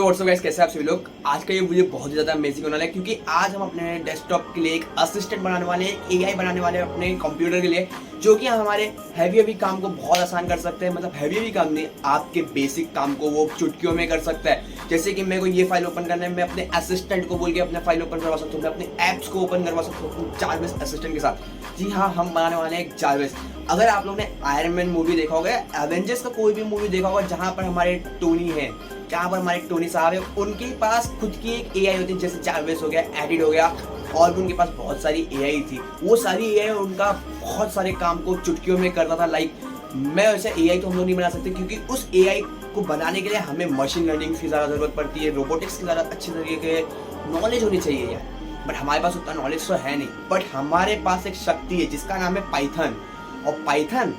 WhatsApp guys, कैसे आप सभी लोग। आज का ये वीडियो बहुत ज़्यादा अमेजिंग होने वाला है क्योंकि आज हम अपने डेस्कटॉप के लिए एक असिस्टेंट बनाने वाले हैं, एक एआई बनाने वाले हैं अपने कंप्यूटर के लिए, जो कि हमारे हैवी काम को बहुत आसान कर सकते हैं। मतलब हैवी काम नहीं, आपके बेसिक काम को वो चुटकियों में कर सकता है। जैसे कि मेरे को ये फाइल ओपन करना है, मैं अपने असिस्टेंट को बोल के अपने फाइल ओपन करवा सकता हूँ, मैं अपने ऐप्स को ओपन करवा सकता हूँ जारविस असिस्टेंट के साथ। जी हाँ, हम बनाने वाले हैं एक जारविस। अगर आप लोगों ने आयरन मैन मूवी देखा होगा, एवेंजर्स का कोई भी मूवी देखा होगा जहाँ पर हमारे टोनी है, जहाँ पर हमारे टोनी साहब है, उनके पास खुद की एक एआई होती है, जैसे जारविस हो गया, एडिड हो गया, और भी उनके पास बहुत सारी एआई थी। वो सारी एआई उनका बहुत सारे काम को चुटकियों में करता था। लाइक मैं वैसे एआई तो हम लोग नहीं बना सकते क्योंकि उस एआई को बनाने के लिए हमें मशीन लर्निंग की ज़्यादा ज़रूरत पड़ती है, रोबोटिक्स की ज़्यादा अच्छी तरीके के नॉलेज होनी चाहिए यार। बट हमारे पास उतना नॉलेज तो है नहीं, बट हमारे पास एक शक्ति है जिसका नाम है पाइथन। और पाइथन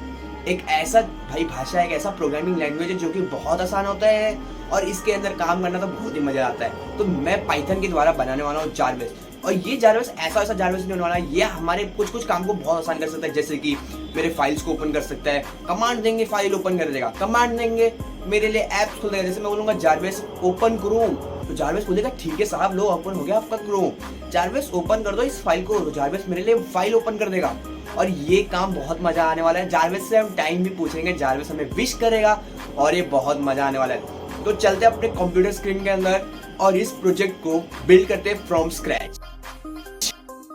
एक ऐसा भाषा है, एक ऐसा प्रोग्रामिंग लैंग्वेज है जो कि बहुत आसान होता है और इसके अंदर काम करना तो बहुत ही मजा आता है। तो मैं पाइथन के द्वारा बनाने वाला हूँ जारविस। और ये जारविस ऐसा जारविस नहीं होने वाला है, ये हमारे कुछ काम को बहुत आसान कर सकता है। जैसे कि मेरे फाइल्स को ओपन कर सकता है, कमांड देंगे फाइल ओपन कर देगा, कमांड देंगे मेरे लिए ऐप्स खोल देगा। जैसे मैं बोलूँगा जारविस ओपन क्रोम, तो जारविस बोलेगा ठीक है साहब, लो ओपन हो गया आपका क्रोम। जारविस ओपन कर दो इस फाइल को, तो जारविस मेरे लिए फाइल ओपन कर देगा। और ये काम बहुत मजा आने वाला है। जारविस से हम टाइम भी पूछेंगे, जारविस हमें विश करेगा और ये बहुत मजा आने वाला है। तो चलते अपने कंप्यूटर स्क्रीन के अंदर और इस प्रोजेक्ट को बिल्ड करते हैं फ्रॉम स्क्रैच।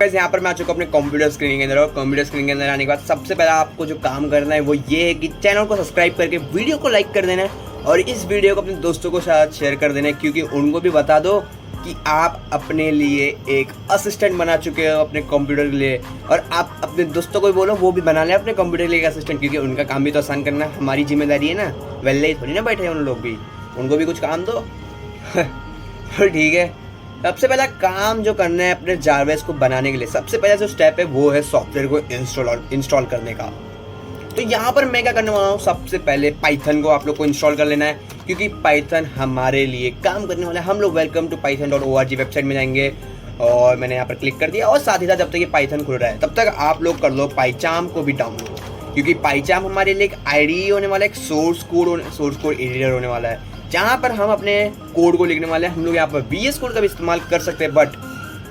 यहाँ पर मैं आ चुका हूँ अपने कंप्यूटर स्क्रीन के अंदर, और कंप्यूटर स्क्रीन के अंदर आने के बाद सबसे पहले आपको जो काम करना है वो ये है कि चैनल को सब्सक्राइब करके वीडियो को लाइक कर देना है और इस वीडियो को अपने दोस्तों को साथ शेयर कर देना है, क्योंकि उनको भी बता दो कि आप अपने लिए एक असिस्टेंट बना चुके हो अपने कंप्यूटर के लिए। और आप अपने दोस्तों को भी बोलो वो भी बना लें अपने कंप्यूटर के लिए एक असिस्टेंट, क्योंकि उनका काम भी तो आसान करना हमारी जिम्मेदारी है ना। वेले थोड़ी ना बैठे हैं उन लोग भी, उनको भी कुछ काम दो। ठीक है, सबसे पहला काम जो करना है अपने जारविस को बनाने के लिए, सबसे पहला जो स्टेप है वो है सॉफ्टवेयर को इंस्टॉल करने का। तो यहाँ पर मैं क्या करने वाला हूँ, सबसे पहले पाइथन को आप लोग को इंस्टॉल कर लेना है, क्योंकि पाइथन हमारे लिए काम करने वाला है। हम लोग वेलकम टू python.org वेबसाइट में जाएंगे और मैंने यहाँ पर क्लिक कर दिया। और साथ ही साथ जब तक ये पाइथन खुल रहा है तब तक आप लोग कर लो पाइचाम को भी डाउनलोड, क्योंकि पाइचाम हमारे लिए एक आईडी होने वाला है, एक सोर्स कोड एडिटर होने वाला है, जहाँ पर हम अपने कोड को लिखने वाले हैं। हम लोग यहाँ पर VS कोड का भी इस्तेमाल कर सकते हैं, बट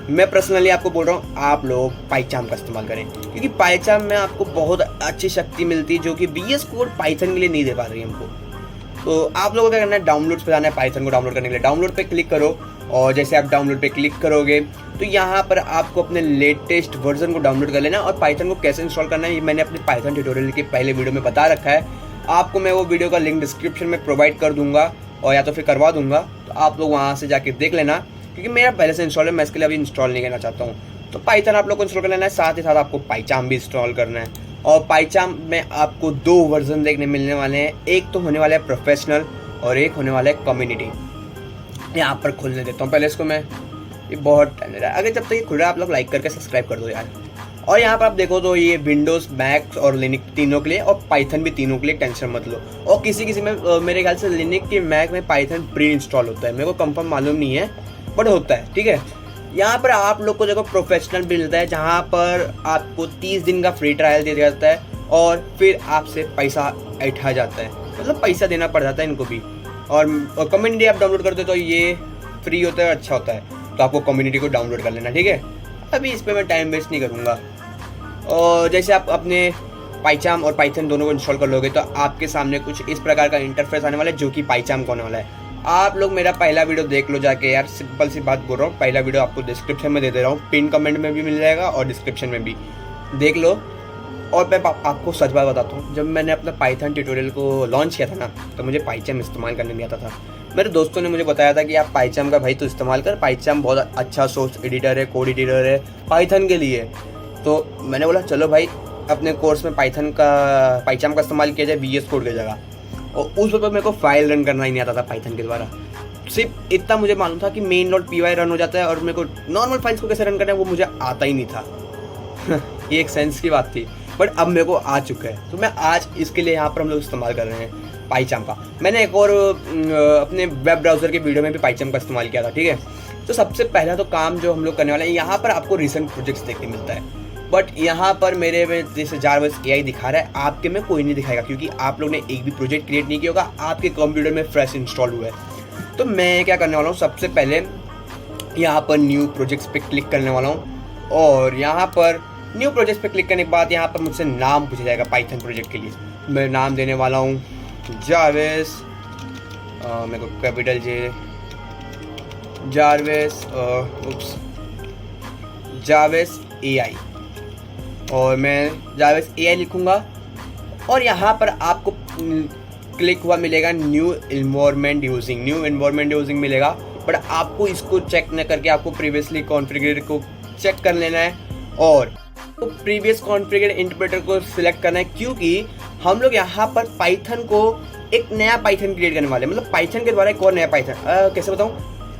मैं पर्सनली आपको बोल रहा हूँ आप लोग पाइचाम का इस्तेमाल करें, क्योंकि पाइचाम में आपको बहुत अच्छी शक्ति मिलती है जो कि VS कोड पाइथन के लिए नहीं दे पा रही है हमको। तो आप लोगों को क्या करना है, डाउनलोड्स पे जाना है। पाइथन को डाउनलोड करने के लिए डाउनलोड पे क्लिक करो, और जैसे आप डाउनलोड पे क्लिक करोगे तो यहाँ पर आपको अपने लेटेस्ट वर्जन को डाउनलोड कर लेना है। और पाइथन को कैसे इंस्टॉल करना है ये मैंने अपने पाइथन ट्यूटोरियल के पहले वीडियो में बता रखा है। आपको मैं वो वीडियो का लिंक डिस्क्रिप्शन में प्रोवाइड कर दूंगा, और या तो फिर करवा दूंगा, तो आप लोग वहाँ से जाके देख लेना, क्योंकि मेरा पहले से इंस्टॉल है, मैं इसके लिए अभी इंस्टॉल नहीं करना चाहता हूँ। तो पाइथन आप लोग को इंस्टॉल कर लेना है, साथ ही साथ आपको पाइचाम भी इंस्टॉल करना है। और पाइचाम में आपको 2 वर्जन देखने मिलने वाले हैं, एक तो होने वाला है प्रोफेशनल और एक होने वाला है कम्युनिटी। यहाँ पर खोलने देता हूँ पहले इसको मैं, ये बहुत अगर जब तक ये खुल रहा है आप लोग लाइक करके सब्सक्राइब कर दो यार। और यहाँ पर आप देखो तो ये विंडोज़, मैक और लिनक्स तीनों के लिए, और पाइथन भी तीनों के लिए, टेंशन मत लो। और किसी में मेरे ख्याल से लिनक्स के मैक में पाइथन प्री इंस्टॉल होता है, मेरे को कंफर्म मालूम नहीं है, बट होता है। ठीक है, यहाँ पर आप लोग को देखो प्रोफेशनल भी मिलता है, जहाँ पर आपको 30 दिन का फ्री ट्रायल दे दिया जाता है और फिर आपसे पैसा उठा जाता है, मतलब पैसा देना पड़ जाता है इनको भी। और कम्युनिटी आप डाउनलोड करते तो ये फ्री होता है, अच्छा होता है, तो आपको कम्युनिटी को डाउनलोड कर लेना। ठीक है, अभी इस पर मैं टाइम वेस्ट नहीं करूँगा। और जैसे आप अपने पाइचाम और पाइथन दोनों को इंस्टॉल कर लोगे तो आपके सामने कुछ इस प्रकार का इंटरफेस आने वाला है, जो कि पाइचाम का होने वाला है। आप लोग मेरा पहला वीडियो देख लो जाके यार, सिंपल सी बात बोल रहा हूँ, पहला वीडियो आपको डिस्क्रिप्शन में दे रहा हूँ, पिन कमेंट में भी मिल जाएगा और डिस्क्रिप्शन में भी देख लो। और मैं आपको सच बात बताता हूँ, जब मैंने अपना पाइथन ट्यूटोरियल को लॉन्च किया था ना, तो मुझे पाइचाम इस्तेमाल करने नहीं आता था। मेरे दोस्तों ने मुझे बताया था कि आप पाइचाम का भाई तो इस्तेमाल कर, पाइचाम बहुत अच्छा सोर्स एडिटर है, कोड एडिटर है पाइथन के लिए। तो मैंने बोला चलो भाई अपने कोर्स में पाइचाम का इस्तेमाल किया जाए VS कोड की जगह। और उस वक्त मेरे को फाइल रन करना ही नहीं आता था पाइथन के द्वारा, सिर्फ इतना मुझे मालूम था कि main.py रन हो जाता है, और मेरे को नॉर्मल फाइल्स को कैसे रन करना है वो मुझे आता ही नहीं था। ये एक सेंस की बात थी, बट अब मेरे को आ चुका है, तो मैं आज इसके लिए यहाँ पर हम लोग इस्तेमाल कर रहे हैं पाइचाम का। मैंने एक और अपने वेब ब्राउज़र के वीडियो में भी पाइचाम का इस्तेमाल किया था। ठीक है, तो सबसे पहला तो काम जो हम लोग करने वाले हैं, यहाँ पर आपको रिसेंट प्रोजेक्ट्स देखने मिलता है, बट यहाँ पर मेरे में जैसे जारविस एआई दिखा रहा है, आपके में कोई नहीं दिखाएगा, क्योंकि आप लोग ने एक भी प्रोजेक्ट क्रिएट नहीं किया होगा, आपके कंप्यूटर में फ्रेश इंस्टॉल हुआ है। तो मैं क्या करने वाला हूँ, सबसे पहले यहाँ पर न्यू प्रोजेक्ट्स पे क्लिक करने वाला हूँ और यहाँ पर न्यू प्रोजेक्ट्स पे क्लिक करने के बाद यहाँ पर मुझसे नाम पूछा जाएगा पाइथन प्रोजेक्ट के लिए। मैं नाम देने वाला हूँ जारवेस, मेरे को कैपिटल जे, जारवेस AI, और मैं जारवेस AI लिखूँगा और यहाँ पर आपको क्लिक हुआ मिलेगा न्यू इन्वायरमेंट यूजिंग मिलेगा, बट आपको इसको चेक न करके आपको प्रीवियसली कॉन्फ़िगर को चेक कर लेना है और तो प्रीवियस कॉन्फ़िगर इंटरप्रेटर को सिलेक्ट करना है, क्योंकि हम लोग यहाँ पर पाइथन को एक नया पाइथन क्रिएट करने वाले हैं। मतलब पाइथन के द्वारा एक और नया पाइथन, कैसे बताऊँ,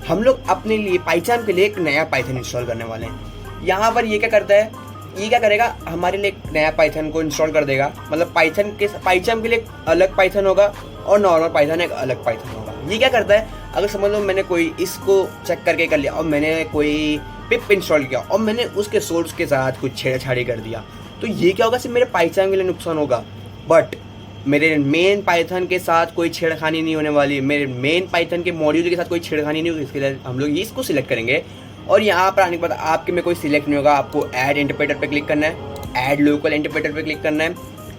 हम लोग अपने लिए पाइथन के लिए एक नया पाइथन इंस्टॉल करने वाले हैं। यहाँ पर ये क्या करता है, ये क्या करेगा, हमारे लिए एक नया पाइथन को इंस्टॉल कर देगा। मतलब पाइथन के लिए एक अलग पाइथन होगा और नॉर्मल पाइथन एक अलग पाइथन होगा। ये क्या करता है, अगर समझ लो मैंने कोई इसको चेक करके कर लिया और मैंने कोई पिप इंस्टॉल किया और मैंने उसके सोर्स के साथ कुछ छेड़छाड़ी कर दिया, तो ये क्या होगा, सिर्फ मेरे पाइथन के लिए नुकसान होगा, बट मेरे मेन पाइथन के साथ कोई छेड़खानी नहीं होने वाली। मेरे मेन पाइथन के मॉड्यूल के साथ कोई छेड़खानी नहीं होगी। इसके लिए हम लोग इसको सिलेक्ट करेंगे और यहाँ पर आने के बाद आपके में कोई सिलेक्ट नहीं होगा। आपको ऐड इंटरप्रेटर पे क्लिक करना है, ऐड लोकल इंटरप्रेटर पे क्लिक करना है,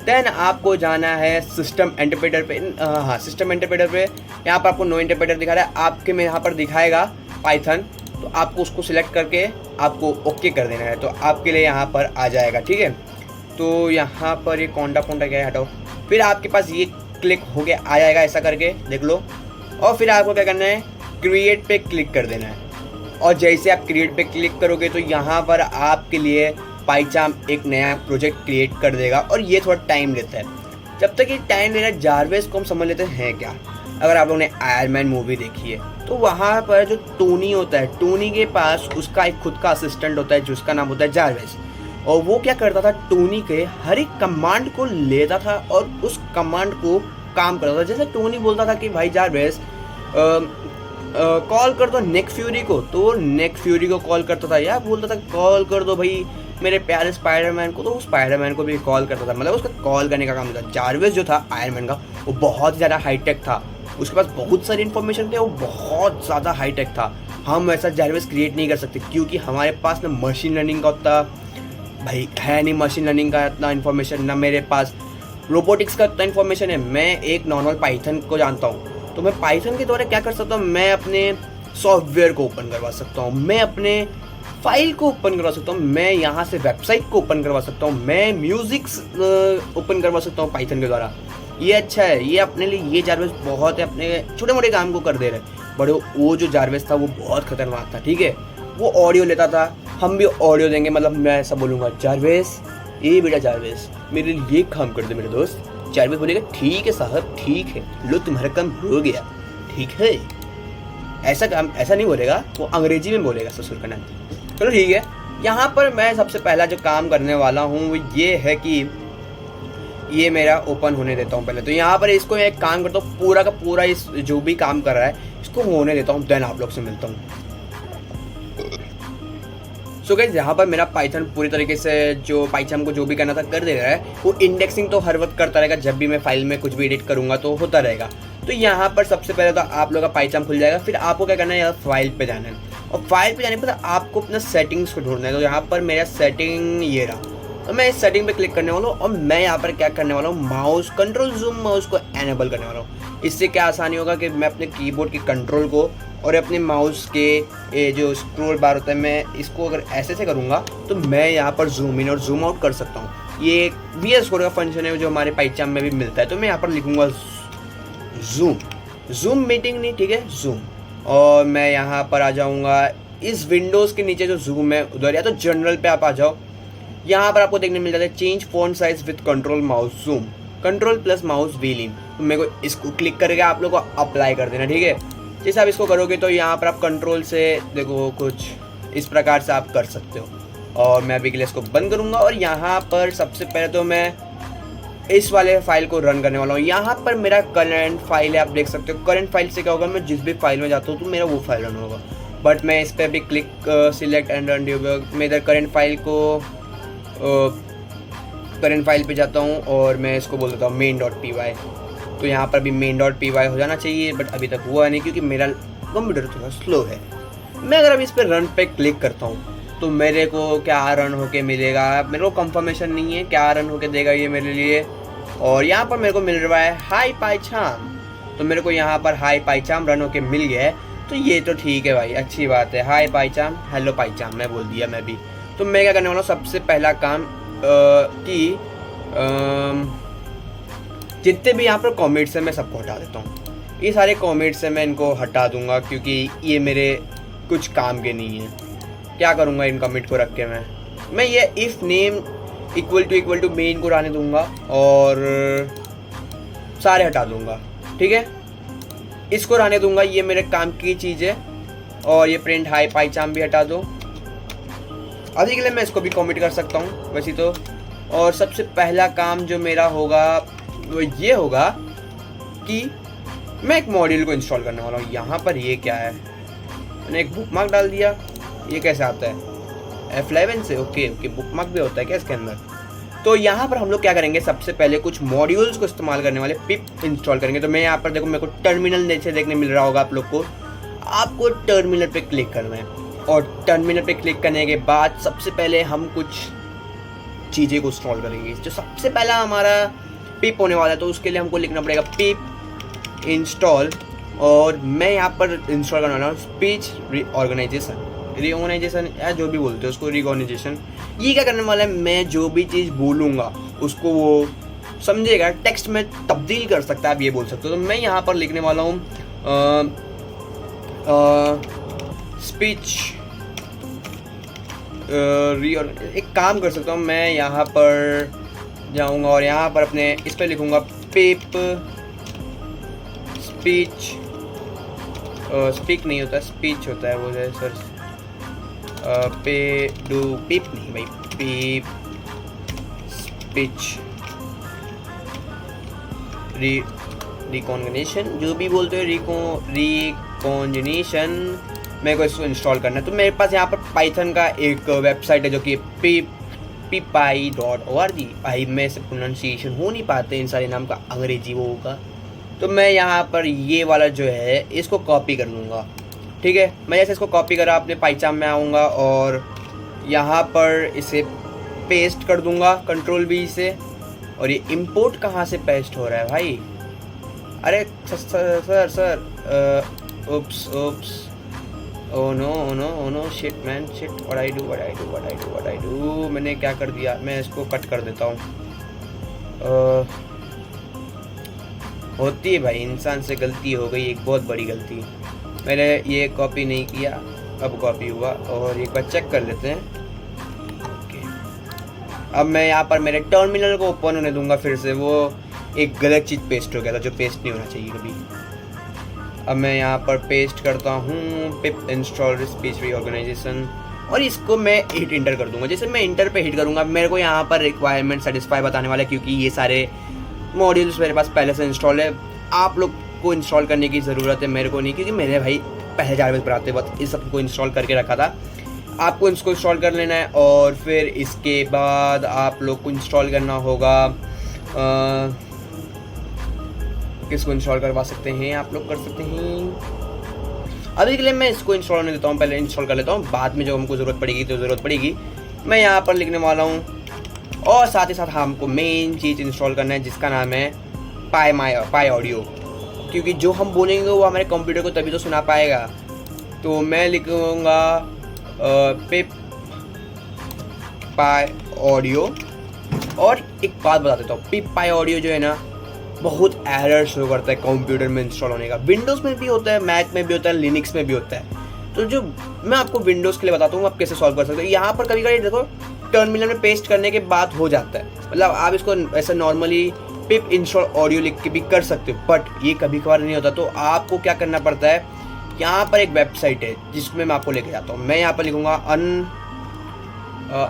देन आपको जाना है सिस्टम इंटरप्रेटर पे। सिस्टम इंटरप्रेटर पे यहाँ पर आपको नो इंटरप्रेटर दिखा रहा है, आपके में यहाँ पर दिखाएगा पाइथन, तो आपको उसको सिलेक्ट करके आपको ओके कर देना है, तो आपके लिए यहाँ पर आ जाएगा। ठीक है, तो यहाँ पर ये कौंडा क्या है, हटाओ। फिर आपके पास ये क्लिक हो गया, आ जाएगा ऐसा करके, देख लो। और फिर आपको क्या करना है, क्रिएट पे क्लिक कर देना है और जैसे आप क्रिएट पे क्लिक करोगे तो यहाँ पर आपके लिए पाइचाम एक नया प्रोजेक्ट क्रिएट कर देगा और ये थोड़ा टाइम लेता है। जब तक ये टाइम ले रहा है, जारवेस को हम समझ लेते हैं क्या। अगर आप लोगों ने आयरन मैन मूवी देखी है तो वहाँ पर जो टोनी होता है, टोनी के पास उसका एक खुद का असिस्टेंट होता है जिसका नाम होता है जारवेस, और वो क्या करता था, टोनी के हर एक कमांड को लेता था और उस कमांड को काम करता था। जैसे टोनी बोलता था कि भाई जारवेस कॉल कर दो नेक फ्यूरी को, तो नेक फ्यूरी को कॉल करता था, या बोलता था कॉल कर दो भाई मेरे प्यारे स्पाइडरमैन को, तो वो स्पाइडरमैन को भी कॉल करता था। मतलब उसका कॉल करने का काम था। जारवेस जो था आयरन मैन का, वो बहुत ही ज़्यादा हाईटेक था, उसके पास बहुत सारी इन्फॉर्मेशन थे, वो बहुत ज़्यादा हाईटेक था। हम ऐसा जारवेस क्रिएट नहीं कर सकते क्योंकि हमारे पास ना मशीन लर्निंग का उतना भाई है नहीं, मशीन लर्निंग का इतना इन्फॉर्मेशन, ना मेरे पास रोबोटिक्स का इतना इन्फॉर्मेशन है। मैं एक नॉर्मल पाइथन को जानता हूँ, तो मैं पाइथन के द्वारा क्या कर सकता हूँ, मैं अपने सॉफ्टवेयर को ओपन करवा सकता हूँ, मैं अपने फाइल को ओपन करवा सकता हूँ, मैं यहाँ से वेबसाइट को ओपन करवा सकता हूँ, मैं म्यूजिक ओपन करवा सकता हूँ पाइथन के द्वारा। ये अच्छा है, ये अपने लिए ये जारवेस बहुत है, अपने छोटे मोटे काम को कर दे रहे हैं। बट वो जो जारवेस था वो बहुत खतरनाक था। ठीक है, वो ऑडियो लेता था, हम भी ऑडियो देंगे। मतलब मैं ऐसा बोलूँगा, जारवेस ए बेटा जारवेस मेरे लिए ये काम कर दे मेरे दोस्त। जारवेस बोलेगा ठीक है साहब, ठीक है, लो तुम्हारा काम हो गया, ठीक है। ऐसा काम ऐसा नहीं बोलेगा, वो अंग्रेजी में बोलेगा ससुर का नाम। चलो ठीक है, यहाँ पर मैं सबसे पहला जो काम करने वाला हूँ वो ये है कि ये मेरा ओपन होने देता हूँ पहले। तो यहाँ पर इसको एक काम करता हूँ, पूरा का पूरा इस जो भी काम कर रहा है इसको होने देता हूँ, देन आप लोग से मिलता हूँ। सो गाइस, यहाँ पर मेरा पाइथन पूरी तरीके से जो पाइथन को जो भी करना था कर दे रहा है। वो इंडेक्सिंग तो हर वक्त करता रहेगा, जब भी मैं फाइल में कुछ भी एडिट करूँगा तो होता रहेगा। तो यहाँ पर सबसे पहले तो आप लोग का पाइथन खुल जाएगा, फिर आपको क्या करना है, यहाँ फाइल पे जाना है और फाइल पे जाने पर आपको अपना सेटिंग्स को ढूंढना है। तो यहाँ पर मेरा सेटिंग ये रहा, तो मैं इस सेटिंग पे क्लिक करने वाला हूँ और मैं यहाँ पर क्या करने वाला हूँ, माउस कंट्रोल जूम माउस को एनेबल करने वाला हूँ। इससे क्या आसानी होगा कि मैं अपने कीबोर्ड के कंट्रोल को और अपने माउस के ये जो स्क्रॉल बार होता है, मैं इसको अगर ऐसे से करूँगा तो मैं यहाँ पर जूम इन और जूम आउट कर सकता हूँ। ये एक VS कोड का फंक्शन है जो हमारे पाइथन में भी मिलता है। तो मैं यहाँ पर लिखूँगा जूम मीटिंग नहीं, ठीक है, जूम, और मैं यहाँ पर आ जाऊँगा इस विंडोज़ के नीचे जो जूम है उधर, या तो जनरल पे आप आ जाओ। यहाँ पर आपको देखने मिल जाता है change font size with control mouse zoom, control plus mouse wheel in. तो मेरे को इसको क्लिक करके आप लोग को अप्लाई कर देना, ठीक है। जैसे आप इसको करोगे तो यहाँ पर आप कंट्रोल से देखो कुछ इस प्रकार से आप कर सकते हो। और मैं अभी के लिए इसको बंद करूँगा और यहाँ पर सबसे पहले तो मैं इस वाले फाइल को रन करने वाला हूँ। यहाँ पर मेरा करंट फाइल है, आप देख सकते हो। करंट फाइल से क्या होगा, मैं जिस भी फाइल में जाता हूँ तो मेरा वो फाइल रन होगा। बट मैं इस पर भी click select and run debug, मैं इधर करंट फाइल को करंट फाइल पे जाता हूँ और मैं इसको बोल देता हूँ main.py। तो यहाँ पर भी main.py हो जाना चाहिए, बट अभी तक हुआ नहीं क्योंकि मेरा कंप्यूटर थोड़ा स्लो है। मैं अगर अब इस पर रन पे क्लिक करता हूँ तो मेरे को क्या रन होके मिलेगा, मेरे को कंफर्मेशन नहीं है क्या रन होके देगा ये मेरे लिए। और यहाँ पर मेरे को मिल रहा है हाई पाइचाम, तो मेरे को यहाँ पर हाई पाइचाम रन होके मिल गया है, तो ये तो ठीक है भाई, अच्छी बात है। हाई पाइचाम, हेलो पाइचाम मैं बोल दिया मैं भी। तो मैं क्या करने वाला हूँ, सबसे पहला काम कि जितने भी यहाँ पर कॉमेंट्स हैं मैं सबको हटा देता हूँ। ये सारे कॉमेंट्स हैं मैं इनको हटा दूंगा क्योंकि ये मेरे कुछ काम के नहीं है। क्या करूँगा इन कमेंट को रख के मैं ये if name equal to main को रहने दूंगा और सारे हटा दूंगा, ठीक है। इसको रहने दूंगा, ये मेरे काम की चीज़ है। और ये प्रिंट हाई पाइचाम भी हटा दो। अभी के लिए मैं इसको भी कमेंट कर सकता हूँ वैसे तो। और सबसे पहला काम जो मेरा होगा वो ये होगा कि मैं एक मॉड्यूल को इंस्टॉल करने वाला हूँ। यहाँ पर ये क्या है, मैंने एक बुकमार्क डाल दिया, ये कैसे आता है F11 से। ओके बुकमार्क भी होता है क्या इसके अंदर। तो यहाँ पर हम लोग क्या करेंगे, सबसे पहले कुछ मॉड्यूल्स को इस्तेमाल करने वाले पिप इंस्टॉल करेंगे। तो मैं यहाँ पर देखो, मेरे को टर्मिनल नीचे देखने मिल रहा होगा आप लोग को। आपको टर्मिनल पे क्लिक करना है और टर्मिनल पे क्लिक करने के बाद सबसे पहले हम कुछ चीज़ें को इंस्टॉल करेंगे। जो सबसे पहला हमारा पिप होने वाला है, तो उसके लिए हमको लिखना पड़ेगा पिप इंस्टॉल। और मैं यहाँ पर इंस्टॉल करने वाला हूँ स्पीच रीऑर्गेनाइजेशन या जो भी बोलते हैं उसको, रीऑर्गेनाइजेशन। ये क्या करने वाला है, मैं जो भी चीज़ बोलूँगा उसको वो समझेगा, टेक्स्ट में तब्दील कर सकता है, आप ये बोल सकते हो। तो मैं यहाँ पर लिखने वाला हूँ स्पीच एक काम कर सकता हूँ, मैं यहाँ पर जाऊँगा और यहाँ पर अपने इस पर लिखूँगा पिप स्पीच। स्पीक नहीं होता, स्पीच होता है वो है सर। पे डू पिप नहीं भाई, पिप स्पीच रिकॉन्जिनेशन जो भी बोलते हो, रिकॉन्जिनेशन मेरे को इसको इंस्टॉल करना है। तो मेरे पास यहाँ पर पाइथन का एक वेबसाइट है जो कि pipy.org। भाई मैं से प्रोनाउंसिएशन हो नहीं पाते इन सारे नाम का, अंग्रेजी वो होगा। तो मैं यहाँ पर ये वाला जो है इसको कॉपी कर लूँगा, ठीक है। मैं जैसे इसको कॉपी करा अपने पाइचाम में आऊँगा और यहाँ पर इसे पेस्ट कर दूँगा कंट्रोल V से। और ये इंपोर्ट कहाँ से पेस्ट हो रहा है भाई, अरे sir oops oh no shit man shit, what I do. मैंने क्या कर दिया, मैं इसको कट कर देता हूँ। होती है भाई, इंसान से गलती हो गई, एक बहुत बड़ी गलती। मैंने ये कॉपी नहीं किया, अब कॉपी हुआ। और एक बार चेक कर लेते हैं। ओके, अब मैं यहाँ पर मेरे टर्मिनल को ओपन होने दूंगा फिर से। वो एक गलत चीज़ पेस्ट हो गया था जो पेस्ट नहीं होना चाहिए कभी। अब मैं यहाँ पर पेस्ट करता हूँ पिप इंस्टॉल स्पीच रीऑर्गेनाइजेशन और इसको मैं हिट इंटर कर दूंगा। जैसे मैं इंटर पे हिट करूँगा मेरे को यहाँ पर रिक्वायरमेंट सेटिस्फाई बताने वाला है, क्योंकि ये सारे मॉड्यूल्स मेरे पास पहले से इंस्टॉल है। आप लोग को इंस्टॉल करने की ज़रूरत है, मेरे को नहीं, क्योंकि मेरे भाई पहले जारवेज पढ़ाते वक्त इस सबको इंस्टॉल करके रखा था। आपको इसको इंस्टॉल कर लेना है और फिर इसके बाद आप लोग को इंस्टॉल करना होगा। किसको इंस्टॉल करवा सकते हैं आप लोग, कर सकते हैं। अभी के लिए मैं इसको इंस्टॉल होने देता हूँ, पहले इंस्टॉल कर लेता हूँ, बाद में जो हमको ज़रूरत पड़ेगी तो ज़रूरत पड़ेगी। मैं यहाँ पर लिखने वाला हूँ और साथ ही साथ हमको मेन चीज़ इंस्टॉल करना है जिसका नाम है पाई ऑडियो, क्योंकि जो हम बोलेंगे वो हमारे कंप्यूटर को तभी तो सुना पाएगा। तो मैं लिखूँगा पिप पाई ऑडियो। और एक बात बता देता हूँ, पिप पाई ऑडियो जो है ना बहुत एरर शो करता है कंप्यूटर में इंस्टॉल होने का। विंडोज़ में भी होता है, मैक में भी होता है, लिनक्स में भी होता है। तो जो मैं आपको विंडोज़ के लिए बताता हूँ आप कैसे सॉल्व कर सकते हो। यहाँ पर कभी कभी देखो टर्मिनल में पेस्ट करने के बाद हो जाता है, मतलब आप इसको ऐसा नॉर्मली पिप इंस्टॉल ऑडियो लिख के भी कर सकते हो, बट ये कभी कभार नहीं होता। तो आपको क्या करना पड़ता है, यहाँ पर एक वेबसाइट है जिसमें मैं आपको लेके जाता हूँ। मैं यहाँ पर लिखूँगा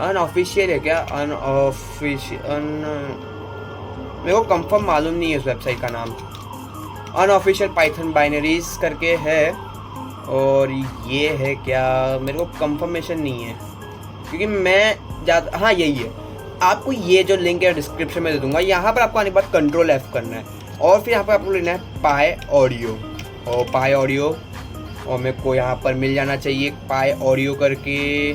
अनऑफिशियल है क्या, मेरे को कंफर्म मालूम नहीं है उस वेबसाइट का नाम, अनऑफिशियल पाइथन बाइनरीज करके है। और ये है क्या, मेरे को कंफर्मेशन नहीं है क्योंकि मैं हाँ यही है। आपको ये जो लिंक है डिस्क्रिप्शन में दे दूंगा। यहाँ पर आपको आने के बाद कंट्रोल F करना है और फिर यहाँ पर आपको लेना है पाई ऑडियो। और पाई ऑडियो और मेरे को यहाँ पर मिल जाना चाहिए पाई ऑडियो करके,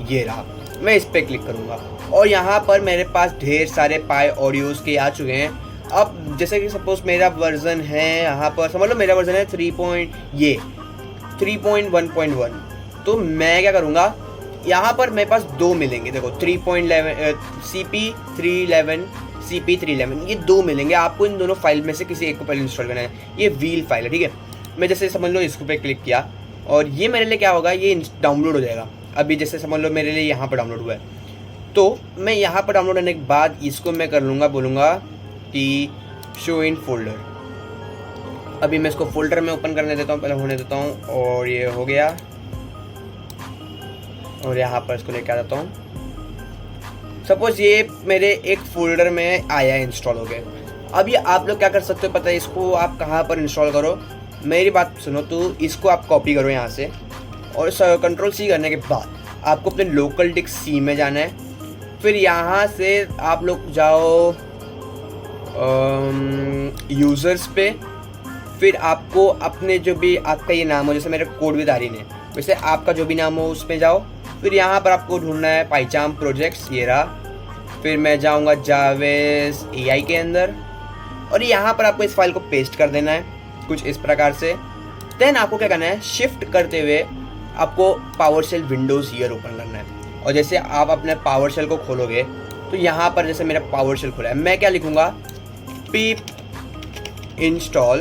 ये रहा। मैं इस पर क्लिक करूँगा और यहाँ पर मेरे पास ढेर सारे पाई ऑडियोज़ के आ चुके हैं। अब जैसे कि सपोज मेरा वर्जन है यहाँ पर, समझ लो मेरा वर्जन है 3.1.1। तो मैं क्या करूँगा, यहाँ पर मेरे पास दो मिलेंगे, देखो 3.11 CP311 CP311, ये दो मिलेंगे। आपको इन दोनों फाइल में से किसी एक को पहले इंस्टॉल करना है। ये व्हील फाइल है, ठीक है। मैं जैसे समझ लो इसको पे क्लिक किया और ये मेरे लिए क्या होगा, ये डाउनलोड हो जाएगा। अभी जैसे समझ लो मेरे लिए यहाँ पर डाउनलोड हुआ है, तो मैं यहाँ पर डाउनलोड होने के बाद इसको मैं कर लूँगा, बोलूँगा कि शो इन फोल्डर। अभी मैं इसको फोल्डर में ओपन करने देता हूँ, पहले होने देता हूँ, और ये हो गया। और यहाँ पर इसको लेके आ जाता हूँ। सपोज ये मेरे एक फोल्डर में आया, इंस्टॉल हो गया। अभी आप लोग क्या कर सकते हो पता है, इसको आप कहाँ पर इंस्टॉल करो, मेरी बात सुनो। तो इसको आप कॉपी करो यहाँ से, और कंट्रोल C करने के बाद आपको अपने लोकल डिस्क C में जाना है। फिर यहाँ से आप लोग जाओ यूज़र्स पे, फिर आपको अपने जो भी आपका ये नाम हो, जैसे मेरे कोड विद आर्यन है, वैसे आपका जो भी नाम हो उस पे जाओ। फिर यहाँ पर आपको ढूंढना है पाईचाम प्रोजेक्ट्स, ये रहा। फिर मैं जाऊँगा जावेस AI के अंदर, और यहाँ पर आपको इस फाइल को पेस्ट कर देना है कुछ इस प्रकार से। देन आपको क्या करना है, शिफ्ट करते हुए आपको पावरशेल विंडोज़ ईयर ओपन करना है। और जैसे आप अपने पावरशेल को खोलोगे तो यहाँ पर जैसे मेरा पावरशेल खुला है, मैं क्या लिखूँगा, pip install,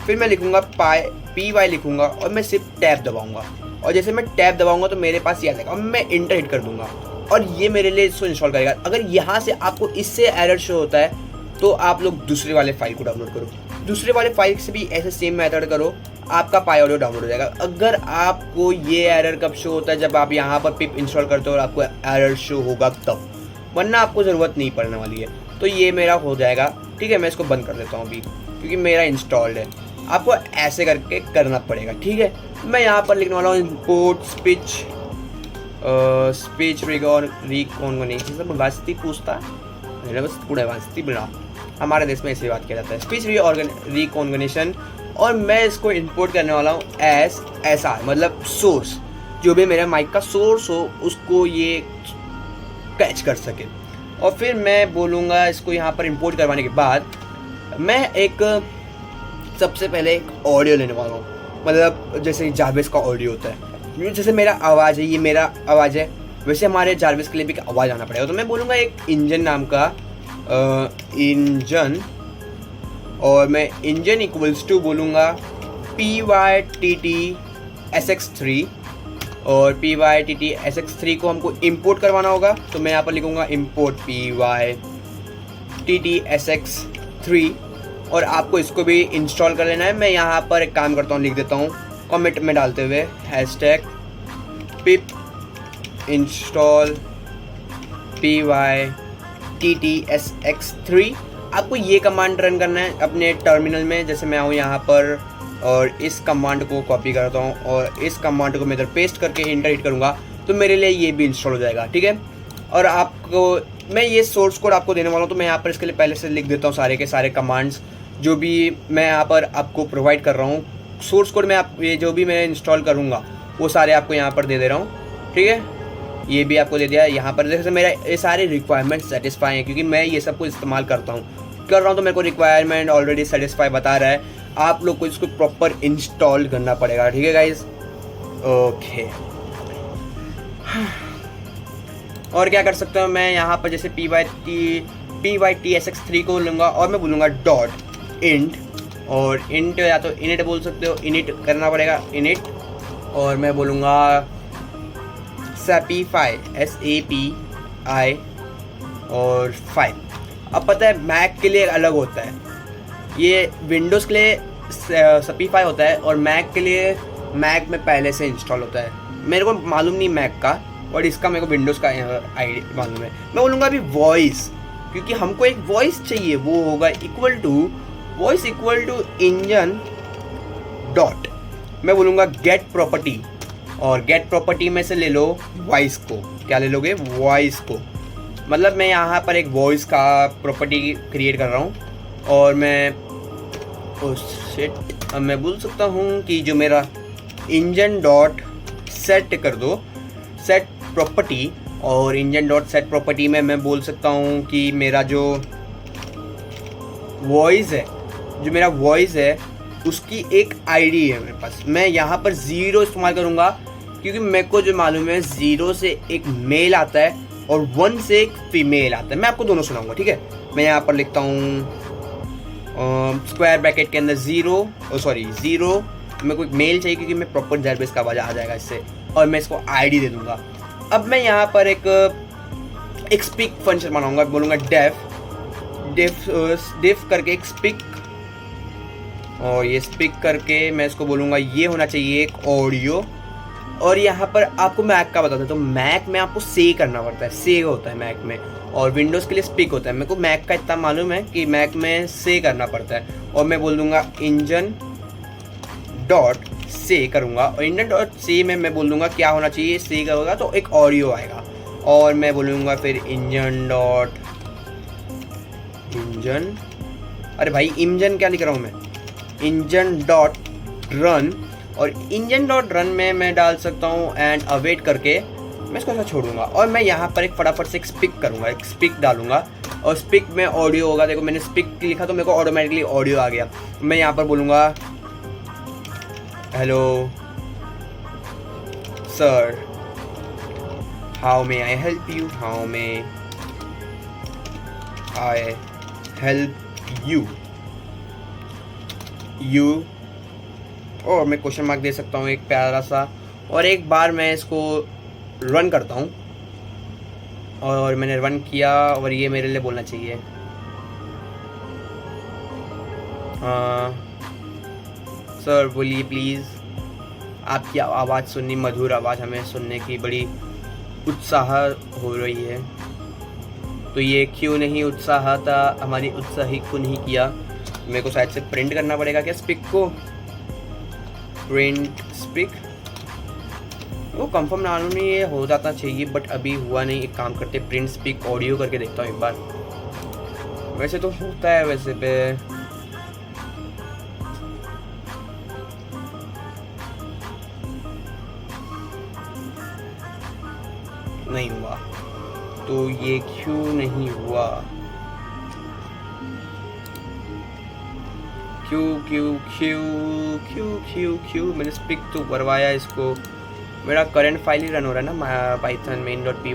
फिर मैं लिखूँगा py लिखूँगा, और मैं सिर्फ टैब दबाऊँगा। और जैसे मैं टैब दबाऊँगा तो मेरे पास ये आ जाएगा, और मैं इंटर हिट कर दूँगा और ये मेरे लिए इसको इंस्टॉल करेगा। अगर यहाँ से आपको इससे एरर शो होता है तो आप लोग दूसरे वाले फाइल को डाउनलोड करो, दूसरे वाले फाइल से भी ऐसे सेम मेथड करो, आपका पाई ऑडियो डाउनलोड हो जाएगा। अगर आपको ये एरर कब शो होता है, जब आप यहाँ पर पिप इंस्टॉल करते हो और आपको एरर शो होगा तब, वरना आपको ज़रूरत नहीं पड़ने वाली है। तो ये मेरा हो जाएगा, ठीक है। मैं इसको बंद कर देता हूँ अभी, क्योंकि मेरा इंस्टॉल्ड है। आपको ऐसे करके करना पड़ेगा, ठीक है। मैं यहाँ पर लिखने वाला हूँ इम्पोर्ट स्पीच रिकॉग्निशन, सब वास्ती पूछता है, बस पूरा वास्ती बना, हमारे देश में ऐसे बात किया जाता है, स्पीच रिकॉग्निशन। और मैं इसको इंपोर्ट करने वाला हूँ SR, मतलब सोर्स, जो भी मेरा माइक का सोर्स हो उसको ये कैच कर सके। और फिर मैं बोलूँगा इसको यहाँ पर इंपोर्ट करवाने के बाद मैं एक सबसे पहले एक ऑडियो लेने वाला हूँ, मतलब जैसे जावेस का ऑडियो होता है, जैसे मेरा आवाज़ है, ये मेरा आवाज़ है, वैसे हमारे जावेस के लिए भी एक आवाज़ आना पड़ेगा। तो मैं बोलूँगा एक इंजन नाम का इंजन, और मैं इंजन इक्वल्स टू बोलूँगा PYTT SX3, और PYTT SX3 को हमको इंपोर्ट करवाना होगा। तो मैं यहाँ पर लिखूँगा इंपोर्ट PYTT SX3, और आपको इसको भी इंस्टॉल कर लेना है। मैं यहाँ पर एक काम करता हूँ, लिख देता हूँ कमेंट में डालते हुए #pip install PYTT SX3। आपको ये कमांड रन करना है अपने टर्मिनल में। जैसे मैं आऊँ यहाँ पर और इस कमांड को कॉपी करता हूँ और इस कमांड को मैं इधर पेस्ट करके इंटर हिट करूँगा तो मेरे लिए ये भी इंस्टॉल हो जाएगा, ठीक है। और आपको मैं ये सोर्स कोड आपको देने वाला हूँ, तो मैं यहाँ पर इसके लिए पहले से लिख देता हूँ सारे के सारे कमांड्स जो भी मैं यहाँ पर आपको प्रोवाइड कर रहा हूँ। सोर्स कोड में आप ये जो भी मैं इंस्टॉल करूँगा वो सारे आपको यहाँ पर दे दे रहा हूँ, ठीक है। ये भी आपको दे दिया यहाँ पर। जैसे मेरा ये सारे रिक्वायरमेंट सेटिस्फाई हैं, क्योंकि मैं ये सब कुछ इस्तेमाल कर रहा हूँ तो मेरे को रिक्वायरमेंट ऑलरेडी सेटिस्फाई बता रहा है। आप लोग को इसको प्रॉपर इंस्टॉल करना पड़ेगा, ठीक है गाइज, ओके। और क्या कर सकता हूँ मैं यहाँ पर, जैसे PYT SX3 को लूँगा और मैं बोलूँगा .int, और int या तो init बोल सकते हो, init करना पड़ेगा init, और मैं बोलूँगा sapify SAPI और 5। अब पता है मैक के लिए अलग होता है, ये विंडोज़ के लिए sapify होता है और मैक के लिए मैक में पहले से इंस्टॉल होता है। मेरे को मालूम नहीं मैक का, और इसका मेरे को विंडोज़ का आईडी मालूम है। मैं बोलूँगा अभी वॉइस, क्योंकि हमको एक वॉइस चाहिए, वो होगा voice equal to engine dot, मैं बोलूँगा गेट प्रॉपर्टी, और गेट प्रॉपर्टी में से ले लो वॉइस को। क्या ले लोगे? वॉइस को। मतलब मैं यहाँ पर एक वॉइस का प्रॉपर्टी क्रिएट कर रहा हूँ, और मैं शिट अब मैं बोल सकता हूँ कि जो मेरा इंजन डॉट सेट कर दो, सेट प्रॉपर्टी, और इंजन डॉट सेट प्रॉपर्टी में मैं बोल सकता हूँ कि मेरा जो वॉइस है उसकी एक आईडी है मेरे पास। मैं यहाँ पर 0 इस्तेमाल करूँगा क्योंकि मेरे को जो मालूम है 0 से एक मेल आता है और 1 से एक फीमेल आता है। मैं आपको दोनों सुनाऊंगा, ठीक है। मैं यहाँ पर लिखता हूँ स्क्वायर ब्रैकेट के अंदर 0 मेरे को एक मेल चाहिए क्योंकि मैं प्रॉपर जारबेस का आवाज़ आ जाएगा इससे, और मैं इसको आईडी दे दूँगा। अब मैं यहाँ पर एक स्पीक फंक्शन बनाऊँगा, बोलूँगा डेफ करके एक स्पीक, और ये स्पीक करके मैं इसको बोलूँगा ये होना चाहिए एक ऑडियो। और यहाँ पर आपको मैक का बताता हूँ, तो मैक में आपको से करना पड़ता है, से होता है मैक में, और विंडोज़ के लिए स्पीक होता है। मेरे को मैक का इतना मालूम है कि मैक में से करना पड़ता है। और मैं बोल दूँगा इंजन डॉट से करूँगा, और इंजन डॉट से में मैं बोल दूँगा क्या होना चाहिए, से करूँगा तो एक ऑडियो आएगा। और मैं बोलूँगा फिर इंजन, अरे भाई इंजन क्या लिख रहा हूँ मैं, इंजन डॉट रन, और इंजन डॉट रन में मैं डाल सकता हूँ एंड अवेट करके मैं इसको ऐसा छोड़ूंगा। और मैं यहाँ पर एक फटाफट से एक स्पीक करूँगा, एक स्पीक डालूंगा, और स्पीक में ऑडियो होगा। देखो मैंने स्पीक लिखा तो मेरे को ऑटोमेटिकली ऑडियो आ गया। मैं यहाँ पर बोलूँगा hello sir, how may I help you, how may I help you, और मैं क्वेश्चन मार्क दे सकता हूँ एक प्यारा सा। और एक बार मैं इसको रन करता हूँ, और मैंने रन किया, और ये मेरे लिए बोलना चाहिए सर बोलिए प्लीज़, आपकी आवाज़ सुननी, मधुर आवाज़ हमें सुनने की बड़ी उत्साह हो रही है। तो ये क्यों नहीं उत्साह था, हमारी उत्साही क्यों नहीं किया। मेरे को शायद से प्रिंट करना पड़ेगा क्या स्पीक को, प्रिंट स्पीक, वो कंफर्म मालूम नहीं, ये हो जाता चाहिए बट अभी हुआ नहीं। एक काम करते प्रिंट स्पीक ऑडियो करके देखता हूँ एक बार, वैसे तो होता है वैसे पे। नहीं हुआ, तो ये क्यों नहीं हुआ, क्यों मैंने स्पीक तो करवाया इसको, मेरा करंट फाइल ही रन हो रहा है ना पाइथन main.py।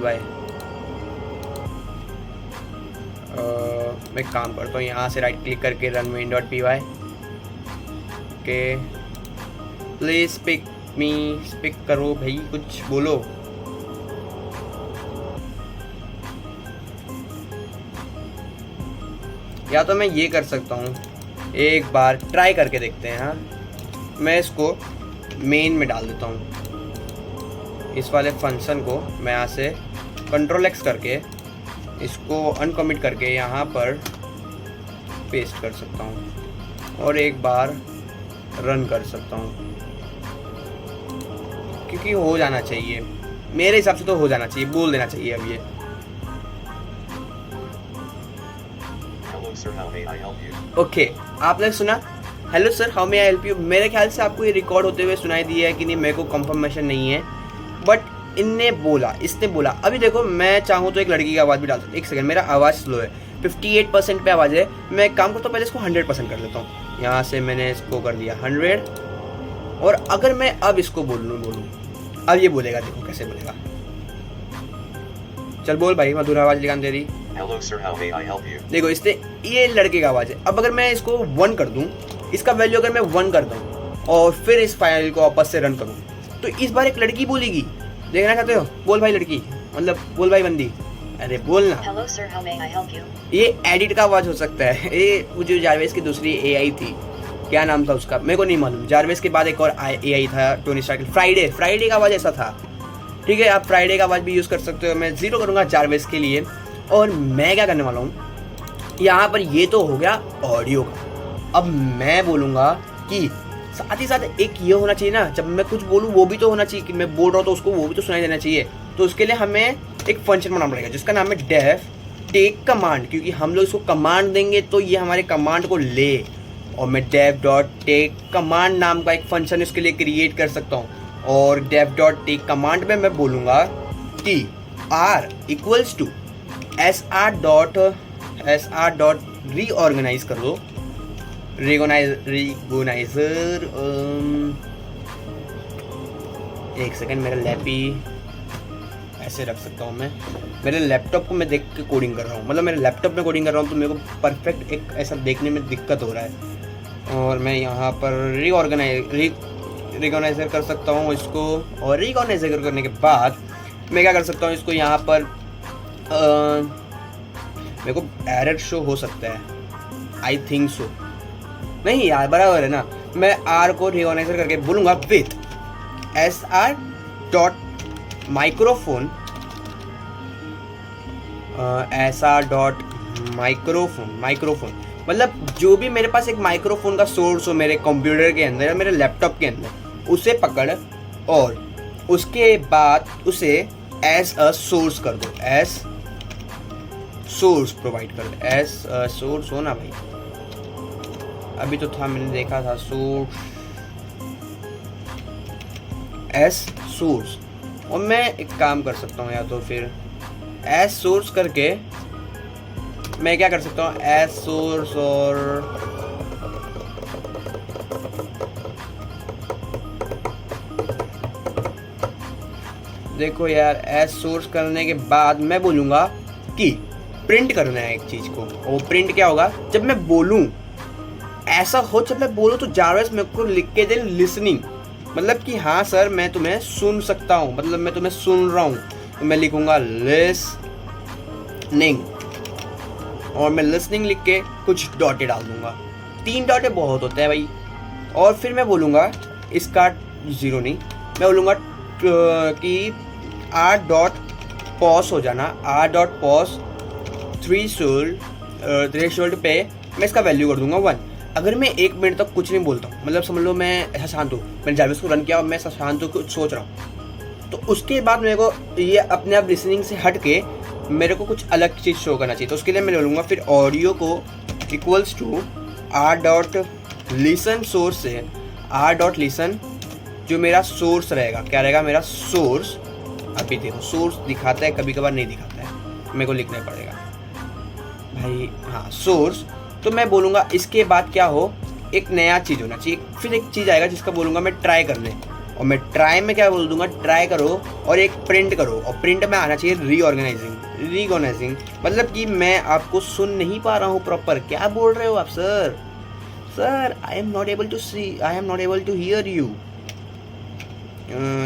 मैं काम करता हूँ यहाँ से राइट क्लिक करके रन main.py के, प्लीज स्पीक करो भाई, कुछ बोलो। या तो मैं ये कर सकता हूँ, एक बार ट्राई करके देखते हैं। हाँ, मैं इसको मेन में डाल देता हूँ, इस वाले फंक्शन को मैं यहाँ से Ctrl+X करके इसको अनकमिट करके यहाँ पर पेस्ट कर सकता हूँ, और एक बार रन कर सकता हूँ, क्योंकि हो जाना चाहिए मेरे हिसाब से, तो हो जाना चाहिए, बोल देना चाहिए अब ये। ओके, आपने सुना hello sir how may I help you. मेरे ख्याल से आपको ये रिकॉर्ड होते हुए सुनाई दिया है कि नहीं, मेरे को कंफर्मेशन नहीं है, बट इसने बोला। अभी देखो मैं चाहूँ तो एक लड़की की आवाज़ भी डाल सकता। एक सेकंड, मेरा आवाज़ स्लो है, 58% पे आवाज़ है। मैं एक काम करता हूँ, पहले इसको 100% कर देता हूँ। यहाँ से मैंने इसको कर दिया 100, और अगर मैं अब इसको बोलूँ अब ये बोलेगा, देखो कैसे बोलेगा। चल बोल भाई, मधुर आवाज़ निकाल दे रही। Hello sir, how may I help you? देखो इसने, ये लड़के का आवाज़ है। अब अगर मैं इसको 1 कर दूँ, इसका वैल्यू अगर मैं 1 कर दूँ और फिर इस फाइल को वापस से रन करूँ, तो इस बार एक लड़की बोलेगी। देखना चाहते हो? बोल भाई लड़की, मतलब बोल भाई बंदी, अरे बोलना। Hello sir, how may I help you? ये एडिट का आवाज़ हो सकता है। ये वो जो जारवेस की दूसरी AI थी, क्या नाम था उसका मेरे को नहीं मालूम। जारवेस के बाद एक और AI था टोनी स्टार्क, फ्राइडे का आवाज़ ऐसा था। ठीक है, आप फ्राइडे का आवाज़ भी यूज़ कर सकते हो। मैं 0 करूँगा जारवेस के लिए। और मैं क्या करने वाला हूँ, यहाँ पर ये तो हो गया ऑडियो का। अब मैं बोलूँगा कि साथ ही साथ एक ये होना चाहिए ना, जब मैं कुछ बोलूँ वो भी तो होना चाहिए कि मैं बोल रहा हूँ तो उसको वो भी तो सुनाई देना चाहिए। तो उसके लिए हमें एक फंक्शन बनाना पड़ेगा जिसका नाम है डेफ टेक कमांड, क्योंकि हम लोग इसको कमांड देंगे तो ये हमारे कमांड को ले। और मैं dev डॉट टेक कमांड नाम का एक फंक्शन इसके लिए क्रिएट कर सकता हूँ। और dev डॉट टेक कमांड में मैं बोलूँगा कि r equals to sr dot reorganize कर दो, रीगोनाइजर। एक सेकेंड, मेरा लैपी ऐसे रख सकता हूँ मैं। मेरे लैपटॉप को मैं देख के कोडिंग कर रहा हूँ, मतलब मेरे लैपटॉप में कोडिंग कर रहा हूँ, तो मेरे को परफेक्ट एक ऐसा देखने में दिक्कत हो रहा है। और मैं यहाँ पर रीऑर्गेनाइजर कर सकता हूँ इसको। और रीऑर्गेनाइजर करने के बाद मैं क्या कर सकता हूँ, इसको यहाँ पर मेरे को एरर शो हो सकता है, आई थिंक सो। नहीं यार, बराबर है ना। मैं आर को रीऑर्गेनाइजर करके बोलूँगा with sr dot microphone, sr dot microphone मतलब जो भी मेरे पास एक माइक्रोफोन का सोर्स हो मेरे कंप्यूटर के अंदर या मेरे लैपटॉप के अंदर, उसे पकड़ और उसके बाद उसे एज अ सोर्स कर दो, एज सोर्स प्रोवाइड कर दो, एज सोर्स हो ना भाई। अभी तो था, मैंने देखा था सोर्स, एज सोर्स। और मैं एक काम कर सकता हूँ, या तो फिर एज सोर्स करके मैं क्या कर सकता हूँ, एज सोर्स। और देखो यार, एज सोर्स करने के बाद मैं बोलूँगा कि प्रिंट करना है एक चीज़ को। और प्रिंट क्या होगा, जब मैं बोलूँ ऐसा हो, जब मैं बोलूँ तो जारवेस मेरे को लिख के दे लिसनिंग, मतलब कि हाँ सर मैं तुम्हें सुन सकता हूँ, मतलब मैं तुम्हें सुन रहा हूँ। तो मैं लिखूँगा लिसनिंग, और मैं लिसनिंग लिख के कुछ डॉटे डाल दूँगा। 3 डॉटे बहुत होते हैं भाई। और फिर मैं बोलूँगा इसका 0 नहीं, मैं बोलूँगा कि r डॉट पॉज हो जाना, r डॉट पॉज थ्रेशोल्ड पे मैं इसका वैल्यू कर दूंगा 1। अगर मैं 1 मिनट तक कुछ नहीं बोलता हूँ, मतलब समझ लो मैं ऐसा शांत हूँ, मैंने जारवेस को रन किया और मैं ऐसा शांत हूँ, कुछ सोच रहा हूँ, तो उसके बाद मेरे को ये अपने आप लिसनिंग से हट के मेरे को कुछ अलग चीज़ शो करना चाहिए। तो उसके लिए मैं बोलूँगा फिर ऑडियो को equals to r dot listen source से r डॉट लिसन, जो मेरा सोर्स रहेगा, क्या रहेगा मेरा सोर्स। अभी देखो सोर्स दिखाता है, कभी कभार नहीं दिखाता है, मेरे को लिखना पड़ेगा भाई, हाँ सोर्स। तो मैं बोलूँगा इसके बाद क्या हो, एक नया चीज़ होना चाहिए, फिर एक चीज़ आएगा जिसका बोलूँगा मैं ट्राई करने, और मैं ट्राई में क्या बोल दूँगा, ट्राई करो, और एक प्रिंट करो, और प्रिंट में आना चाहिए रीऑर्गेनाइजिंग, मतलब कि मैं आपको सुन नहीं पा रहा हूँ प्रॉपर, क्या बोल रहे हो आप sir, I am not able to hear you.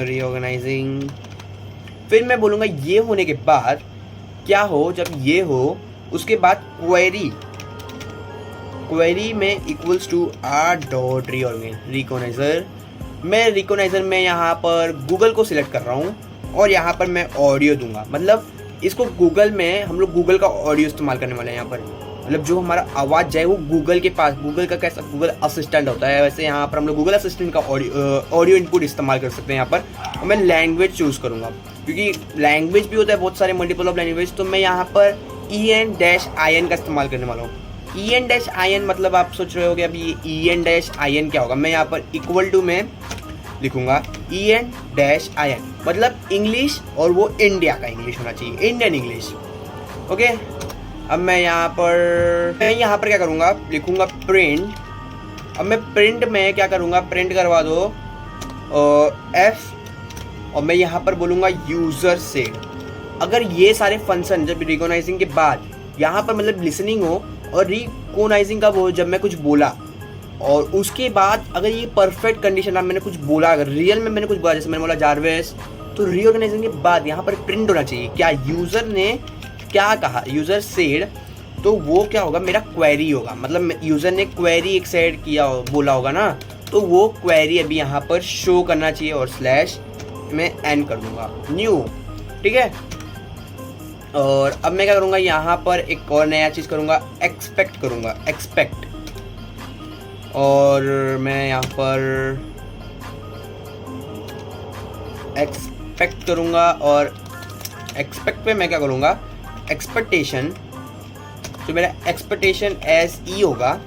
Reorganizing. फिर मैं बोलूँगा ये होने के बाद क्या हो, जब ये हो उसके बाद क्वेरी में equals to r dot recognizer. मैं रिकॉग्नाइजर में यहाँ पर गूगल को सिलेक्ट कर रहा हूँ, और यहाँ पर मैं ऑडियो दूंगा, मतलब इसको गूगल में हम लोग गूगल का ऑडियो इस्तेमाल करने वाले हैं यहाँ पर, मतलब जो हमारा आवाज़ जाए वो गूगल के पास, गूगल का कैसा गूगल असिस्टेंट होता है वैसे यहाँ पर हम लोग गूगल असिस्टेंट का ऑडियो इनपुट इस्तेमाल कर सकते हैं यहाँ पर। और मैं लैंग्वेज चूज़ करूँगा, क्योंकि लैंग्वेज भी होता है बहुत सारे मल्टीपल ऑफ लैंग्वेज, तो मैं यहाँ पर en-in का इस्तेमाल करने वाला हूँ। en-in मतलब आप सोच रहे हो कि अभी ये en-in क्या होगा, मैं यहाँ पर इक्वल टू में लिखूँगा en-in, मतलब इंग्लिश, और वो इंडिया का इंग्लिश होना चाहिए, इंडियन इंग्लिश। ओके, अब मैं यहाँ पर क्या करूँगा, लिखूँगा प्रिंट। अब मैं प्रिंट में क्या करूँगा, प्रिंट करवा दो f, और मैं यहाँ पर बोलूँगा यूज़र से। अगर ये सारे फंक्शन जब रिकॉग्नाइजिंग के बाद यहाँ पर मतलब लिसनिंग हो, और रिकॉग्नाइजिंग का वो जब मैं कुछ बोला, और उसके बाद अगर ये परफेक्ट कंडीशन, मैंने कुछ बोला, अगर रियल में मैंने कुछ बोला, जैसे मैंने बोला जारवेस, तो रिऑर्गेनाइजिंग के बाद यहाँ पर प्रिंट होना चाहिए क्या यूज़र ने क्या कहा, यूज़र सेड, तो वो क्या होगा, मेरा क्वेरी होगा, मतलब यूज़र ने क्वेरी एक सेड किया बोला होगा ना, तो वो क्वेरी अभी यहाँ पर शो करना चाहिए, और स्लैश में एन कर दूंगा न्यू, ठीक है। और अब मैं क्या करूँगा, यहाँ पर एक और नया चीज़ करूँगा, एक्सपेक्ट करूँगा, एक्सपेक्ट, और मैं यहाँ पर एक्सपेक्ट करूँगा, और एक्सपेक्ट पे मैं क्या करूँगा, एक्सपेक्टेशन, जो मेरा एक्सपेक्टेशन एज ई होगा,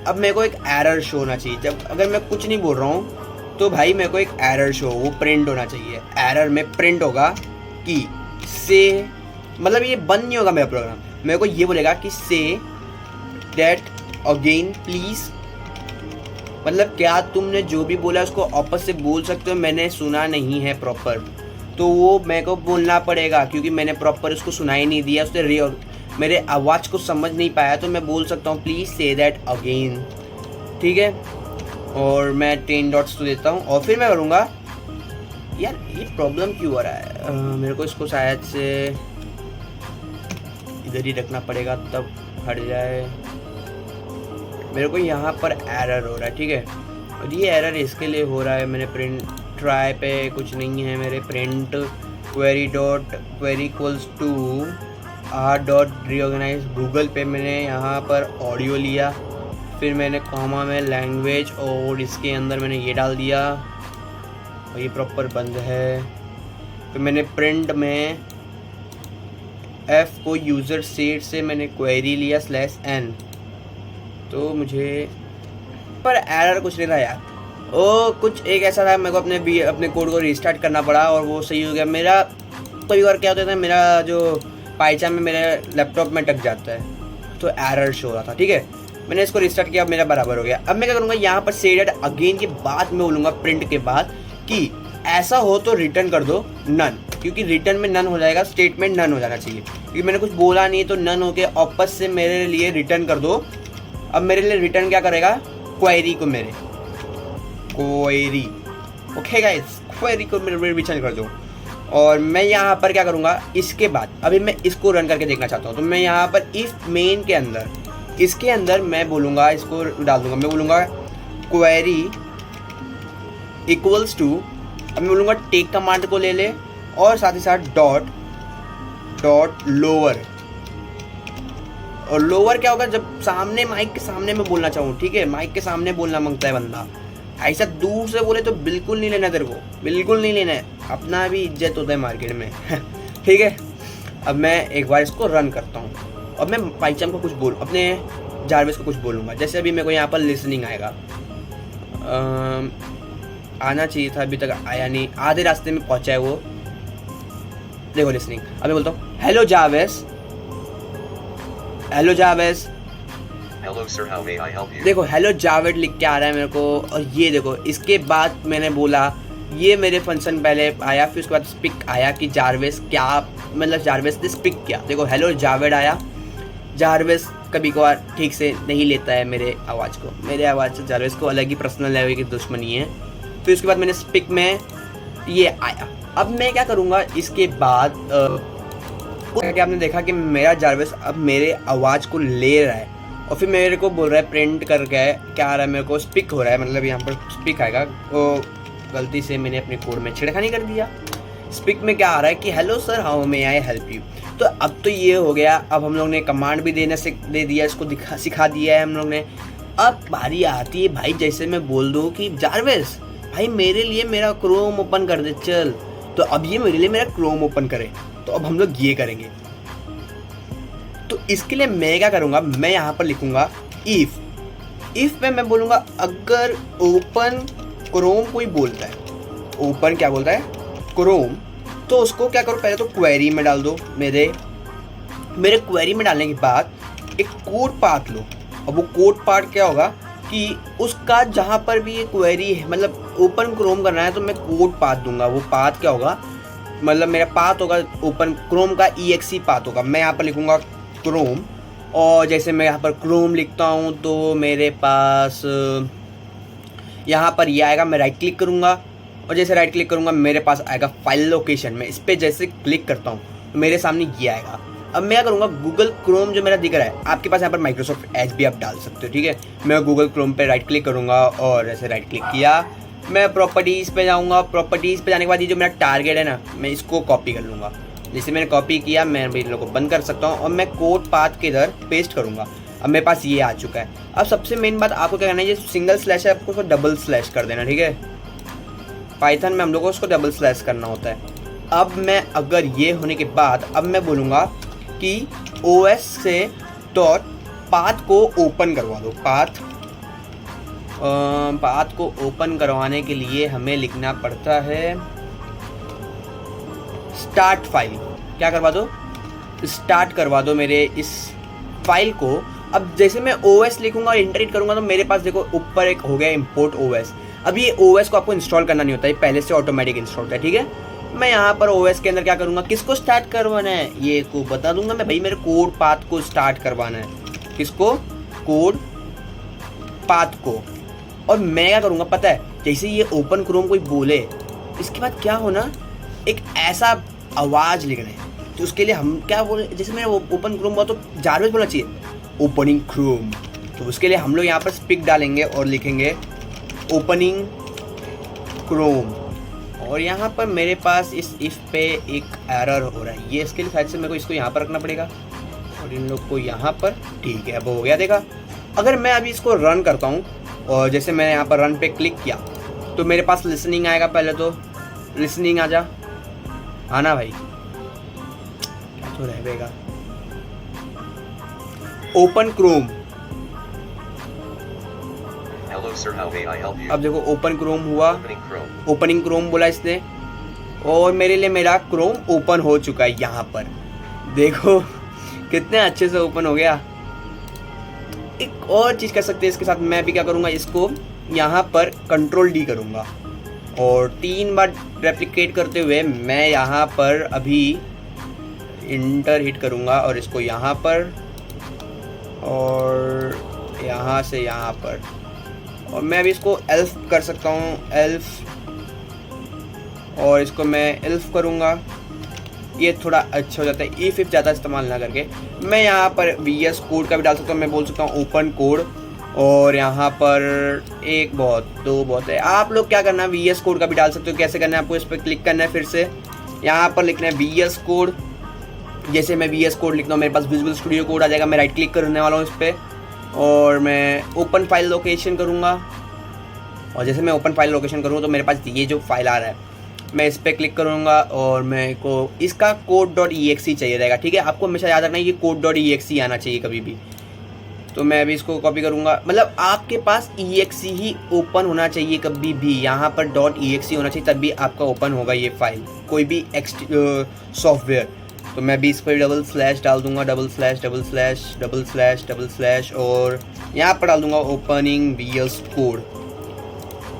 अब मेरे को एक एरर शो होना चाहिए। जब अगर मैं कुछ नहीं बोल रहा हूँ तो भाई मेरे को एक एरर शो वो प्रिंट होना चाहिए। एरर में प्रिंट होगा कि से, मतलब ये बंद नहीं होगा मेरा प्रोग्राम, मेरे को ये बोलेगा कि से दैट अगेन प्लीज़, मतलब क्या तुमने जो भी बोला उसको वापस से बोल सकते हो, मैंने सुना नहीं है प्रॉपर। तो वो मेरे को बोलना पड़ेगा क्योंकि मैंने प्रॉपर उसको सुना ही नहीं दिया, उसने मेरे आवाज़ को समझ नहीं पाया। तो मैं बोल सकता हूँ प्लीज़ से दैट अगेन, ठीक है। और मैं 10 डॉट्स तो देता हूँ और फिर मैं करूँगा, यार ये प्रॉब्लम क्यों हो रहा है, मेरे को इसको शायद से इधर ही रखना पड़ेगा तब हट जाए। मेरे को यहाँ पर एरर हो रहा है, ठीक है। और ये एरर इसके लिए हो रहा है, मैंने प्रिंट ट्राई पे कुछ नहीं है मेरे, print query dot query equals to R dot reorganize Google पे मैंने यहाँ पर ऑडियो लिया, फिर मैंने कॉमा में लैंग्वेज और इसके अंदर मैंने ये डाल दिया और ये प्रॉपर बंद है। फिर मैंने प्रिंट में एफ को यूज़र सेट से मैंने क्वेरी लिया /n, तो मुझे पर एरर कुछ नहीं था यार, ओ कुछ एक ऐसा था, मेरे को अपने कोड को रिस्टार्ट करना पड़ा और वो सही हो गया। मेरा कई बार क्या होता था, मेरा जो पाइचाम में मेरे लैपटॉप में अटक जाता है तो एरर शो हो रहा था, ठीक है। मैंने इसको रिस्टार्ट किया, अब मेरा बराबर हो गया। अब मैं क्या करूँगा, यहाँ पर से दैट अगेन के बाद मैं बोलूँगा प्रिंट के बाद कि ऐसा हो तो रिटर्न कर दो नन, क्योंकि रिटर्न में नन हो जाएगा, स्टेटमेंट नन हो जाना चाहिए क्योंकि मैंने कुछ बोला नहीं, तो नन हो के वापस से मेरे लिए रिटर्न कर दो। अब मेरे लिए रिटर्न क्या करेगा, क्वेरी को, मेरे क्वेरी, ओके गाइस, क्वेरी को मेरे रिटर्न कर दो। और मैं यहाँ पर क्या करूँगा, इसके बाद अभी मैं इसको रन करके देखना चाहता हूँ, तो मैं यहाँ पर इफ मेन के अंदर, इसके अंदर मैं बोलूँगा, इसको डाल दूँगा, मैं बोलूँगा क्वेरी इक्वल्स टू, अब मैं बोलूँगा टेक कमांड को ले ले और साथ ही साथ डॉट लोअर। और लोअर क्या होगा, जब सामने माइक के सामने मैं बोलना चाहूँ, ठीक है, माइक के सामने बोलना मांगता है बंदा, ऐसा दूर से बोले तो बिल्कुल नहीं लेना तेरे को, बिल्कुल नहीं लेना है, अपना भी इज्जत होता है मार्केट में ठीक है। अब मैं एक बार इसको रन करता हूँ, अब मैं पाइचाम को कुछ अपने जारविस को कुछ बोलूँगा, जैसे अभी मेरे को यहाँ पर लिसनिंग आएगा, आना चाहिए था, अभी तक आया नहीं, आधे रास्ते में पहुँचा है वो, देखो लिसनिंग। अब मैं बोलता हूँ hello Javed, hello Javed, Hello sir, how may I help you? देखो हेलो जावेद लिख के आ रहा है मेरे को। और ये देखो, इसके बाद मैंने बोला, ये मेरे फंक्शन पहले आया, फिर उसके बाद स्पिक आया कि जारवेस क्या, मतलब जारवेस ने स्पिक किया, देखो हेलो जावेद आया। जारवेस कभी कभार ठीक से नहीं लेता है मेरे आवाज़ को, मेरे आवाज़ से जारवेस को अलग ही पर्सनल लेवल की दुश्मनी है। फिर उसके बाद मैंने स्पिक में ये आया। अब मैं क्या करूँगा, इसके बाद क्या आपने देखा कि मेरा जारवेस अब मेरे आवाज़ को ले रहा है और फिर मेरे को बोल रहा है प्रिंट करके क्या आ रहा है, मेरे को स्पिक हो रहा है, मतलब यहाँ पर स्पिक आएगा। तो गलती से मैंने अपने कोड में छेड़खानी कर दिया। स्पिक में क्या आ रहा है कि hello sir how may I help you. तो अब तो ये हो गया, अब हम लोग ने कमांड भी दे दिया, इसको सिखा दिया है हम लोग ने। अब बारी आती है भाई, जैसे मैं बोल दूँ कि जारवेस भाई मेरे लिए मेरा क्रोम ओपन कर दे चल, तो अब ये मेरे लिए मेरा क्रोम ओपन करे, तो अब हम लोग ये करेंगे। तो इसके लिए मैं क्या करूँगा, मैं यहाँ पर लिखूँगा इफ़ में मैं बोलूँगा अगर ओपन क्रोम कोई बोलता है, ओपन क्या बोलता है क्रोम, तो उसको क्या करो, पहले तो क्वेरी में डाल दो, मेरे क्वेरी में डालने के बाद एक कोड पाथ लो। अब वो कोड पाथ क्या होगा कि उसका जहाँ पर भी ये क्वेरी है, मतलब ओपन क्रोम करना है, तो मैं कोड पाथ दूंगा। वो पाथ क्या होगा, मतलब मेरा पाथ होगा ओपन क्रोम का exe पाथ होगा। मैं यहाँ पर लिखूँगा क्रोम, और जैसे मैं यहाँ पर क्रोम लिखता हूँ तो मेरे पास यहाँ पर ये आएगा, मैं राइट क्लिक करूँगा, और जैसे राइट क्लिक करूँगा मेरे पास आएगा फाइल लोकेशन में, इस पर जैसे क्लिक करता हूँ तो मेरे सामने ये आएगा। अब मैं क्या करूँगा, गूगल क्रोम जो मेरा दिख रहा है, आपके पास यहाँ पर माइक्रोसॉफ्ट एज भी आप डाल सकते हो, ठीक है। मैं गूगल क्रोम पे राइट क्लिक करूँगा और जैसे राइट क्लिक किया, मैं प्रॉपर्टीज़ पे जाऊँगा। प्रॉपर्टीज़ पे जाने के बाद ये जो मेरा टारगेट है ना, मैं इसको कॉपी कर लूँगा। जैसे मैंने कॉपी किया, मैं इन लोगों को बंद कर सकता हूँ और मैं कोड पाथ के इधर पेस्ट करूँगा। अब मेरे पास ये आ चुका है। अब सबसे मेन बात आपको क्या करना है, ये सिंगल स्लैश है, आपको उसको डबल स्लैश कर देना, ठीक है। पाइथन में हम लोग को उसको डबल स्लैश करना होता है। अब मैं अगर ये होने के बाद अब मैं बोलूँगा कि OS से डॉट पाथ को ओपन करवा दो, पाथ पाथ को ओपन करवाने के लिए हमें लिखना पड़ता है स्टार्ट फाइल। क्या करवा दो? स्टार्ट करवा दो मेरे इस फाइल को। अब जैसे मैं OS लिखूंगा और इंटर हिट करूंगा तो मेरे पास देखो ऊपर एक हो गया इंपोर्ट OS। अब ये OS को आपको इंस्टॉल करना नहीं होता, ये पहले से ऑटोमेटिक इंस्टॉल है, ठीक है। मैं यहाँ पर OS के अंदर क्या करूँगा, किसको स्टार्ट करवाना है ये को बता दूंगा मैं भाई, मेरे कोड पाथ को स्टार्ट करवाना है। किसको? कोड पाथ को। और मैं क्या करूँगा पता है, जैसे ये ओपन क्रोम कोई बोले इसके बाद क्या होना, एक ऐसा आवाज़ लिखना है। तो उसके लिए हम क्या बोले, जैसे मेरा ओपन क्रोम हुआ तो जारवेज बोलना चाहिए ओपनिंग क्रोम। तो उसके लिए हम लोग यहाँ पर स्पिक डालेंगे और लिखेंगे ओपनिंग क्रोम। और यहाँ पर मेरे पास इस इफ पे एक एरर हो रहा है, ये इसके लिए शायद से मेरे को इसको यहाँ पर रखना पड़ेगा और इन लोग को यहाँ पर। ठीक है, अब हो गया। देखा, अगर मैं अभी इसको रन करता हूँ और जैसे मैंने यहाँ पर रन पे क्लिक किया तो मेरे पास लिसनिंग आएगा। पहले तो लिसनिंग आ जा, आना भाई, क्या तो रहेगा। Open Chrome. Hello sir, how may I help you? अब देखो ओपन क्रोम हुआ, Opening Chrome. ओपनिंग क्रोम बोला इसने और मेरे लिए मेरा क्रोम ओपन हो चुका है। यहाँ पर देखो कितने अच्छे से ओपन हो गया। एक और चीज़ कर सकते हैं इसके साथ, मैं भी क्या करूँगा, इसको यहाँ पर Ctrl+D करूँगा और 3 बार रेप्लिकेट करते हुए मैं यहाँ पर अभी इंटर हिट करूँगा और इसको यहाँ पर और यहाँ से यहाँ पर, और मैं अभी इसको एल्फ कर सकता हूँ, एल्फ, और इसको मैं एल्फ करूँगा। ये थोड़ा अच्छा हो जाता है, इफ ज़्यादा इस्तेमाल ना करके। मैं यहाँ पर VS कोड का भी डाल सकता हूँ, मैं बोल सकता हूँ ओपन कोड, और यहाँ पर एक बहुत, दो बहुत है। आप लोग क्या करना है, VS कोड का भी डाल सकते हो। कैसे करना है, आपको इस पर क्लिक करना है, फिर से यहाँ पर लिखना है VS कोड। जैसे मैं VS कोड लिखता हूँ मेरे पास विजुअल स्टूडियो कोड आ जाएगा। मैं राइट क्लिक करने वाला हूँ इस पर और मैं ओपन फाइल लोकेशन करूँगा, और जैसे मैं ओपन फाइल लोकेशन करूँगा तो मेरे पास ये जो फाइल आ रहा है मैं इस पर क्लिक करूँगा और मेरे को इसका code.exe चाहिए रहेगा, ठीक है। आपको हमेशा याद रखना है ये code.exe आना चाहिए कभी भी। तो मैं अभी इसको कॉपी करूँगा, मतलब आपके पास exe ही ओपन होना चाहिए कभी भी, यहाँ पर .exe होना चाहिए, तभी आपका ओपन होगा ये फाइल, कोई भी सॉफ्टवेयर। तो मैं भी इस पर डबल स्लैश डाल दूंगा, double slash double slash double slash double slash, और यहाँ पर डाल दूंगा ओपनिंग VS कोड।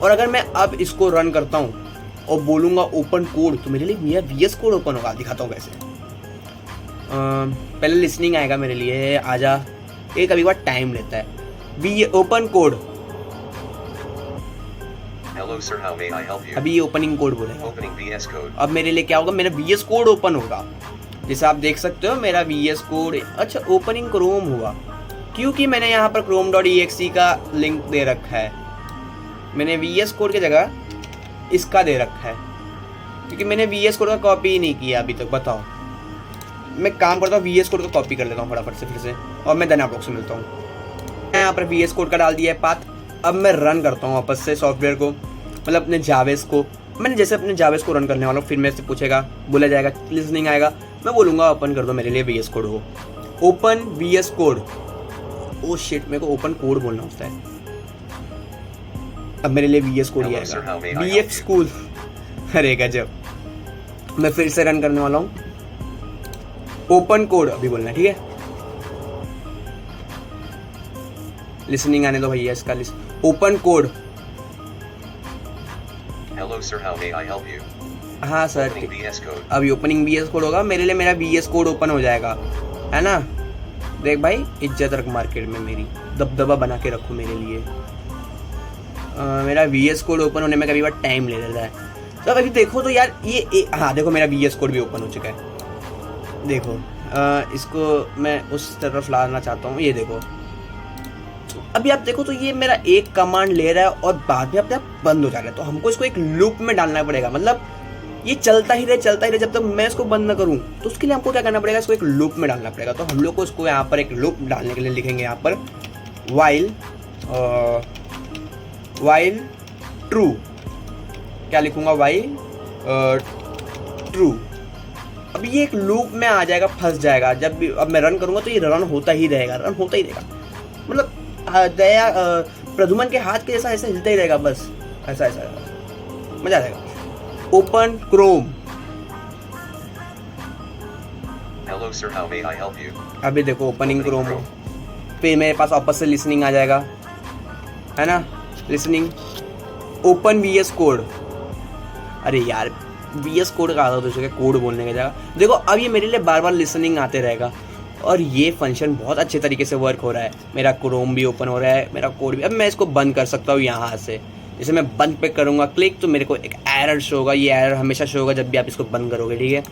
और अगर मैं अब इसको रन करता हूँ और बोलूँगा ओपन कोड तो मेरे लिए मेरा VS कोड ओपन होगा। दिखाता हूँ कैसे। पहले लिसनिंग आएगा मेरे लिए, आजा, एक कभी बार टाइम लेता है। Open code, Hello sir, how may I help you? अभी ये ओपनिंग कोड बोलेगा। Opening VS Code. अब मेरे लिए क्या होगा, मेरा VS कोड ओपन होगा। जैसे आप देख सकते हो मेरा VS कोड, अच्छा ओपनिंग क्रोम हुआ क्योंकि मैंने यहाँ पर chrome.exe का लिंक दे रखा है। मैंने VS कोड की जगह इसका दे रखा है क्योंकि मैंने VS कोड का कॉपी ही नहीं किया अभी तक। बताओ, मैं काम करता हूँ VS कोड को कॉपी कर लेता हूँ फटाफट से फिर से, और मैं धन्यवाद से मिलता हूँ। मैं यहाँ पर VS कोड का डाल दिया है पाथ। अब मैं रन करता हूँ वापस से सॉफ्टवेयर को, मतलब अपने जावेस को। मैंने जैसे अपने जावेस को रन करने वाला हूँ, फिर मेरे से पूछेगा, बोला जाएगा, लिसनिंग आएगा, मैं बोलूँगा ओपन कर दो मेरे लिए VS कोड हो। Open VS code, oh shit, मेरे को ओपन कोड बोलना होता है। अब मेरे लिए VS कोड ही आएगा, VF स्कूल। अरे गजब। मैं फिर से रन करने वाला हूँ, ओपन कोड अभी बोलना है, ठीक है। लिसनिंग आने दो भैया इसका, open code. Hello sir, how may I help you? हाँ सर, Opening VS Code. अभी ओपनिंग VS कोड होगा, मेरे लिए मेरा VS कोड ओपन हो जाएगा, है ना। देख भाई, इज्जत रख मार्केट में, मेरी दबदबा बना के रखो मेरे लिए। मेरा VS कोड ओपन होने में कभी बार टाइम ले लेता है। तो अभी देखो तो यार ये हाँ देखो, मेरा VS कोड भी ओपन हो चुका है। देखो इसको मैं उस तरफ लाना चाहता हूँ, ये देखो। अभी आप देखो तो ये मेरा एक कमांड ले रहा है और बाद में अपने आप बंद हो जा रहा है। तो हमको इसको एक लूप में डालना पड़ेगा, मतलब ये चलता ही रहे जब तक मैं इसको बंद ना करूँ। तो उसके लिए हमको क्या करना पड़ेगा, इसको एक लूप में डालना पड़ेगा। तो हम लोग को इसको यहाँ पर एक लूप डालने के लिए लिखेंगे यहाँ पर वाइल ट्रू। क्या लिखूँगा, वाइल ट्रू। अब ये एक लूप में आ जाएगा, फंस जाएगा। जब भी अब मैं रन करूँगा तो ये रन होता ही रहेगा, मतलब दया प्रद्युमन के हाथ के जैसा ऐसे हिलता ही रहेगा, बस ऐसा ऐसा, मजा आ जाएगा। Open Chrome. Hello sir, how may I help you? अभी देखो ओपनिंग क्रोम हो, फिर मेरे पास वापस से लिसनिंग आ जाएगा, है ना, लिसनिंग। Open VS code. अरे यार VS कोड का आता तुझे कोड बोलने का जगह। देखो अब ये मेरे लिए बार बार लिसनिंग आते रहेगा और ये फंक्शन बहुत अच्छे तरीके से वर्क हो रहा है। मेरा क्रोम भी ओपन हो रहा है, मेरा कोड भी। अब मैं इसको बंद कर सकता हूँ यहाँ से, जैसे मैं बंद पे करूँगा क्लिक तो मेरे को एक एरर शो होगा। ये एरर हमेशा शो होगा जब भी आप इसको बंद करोगे, ठीक है।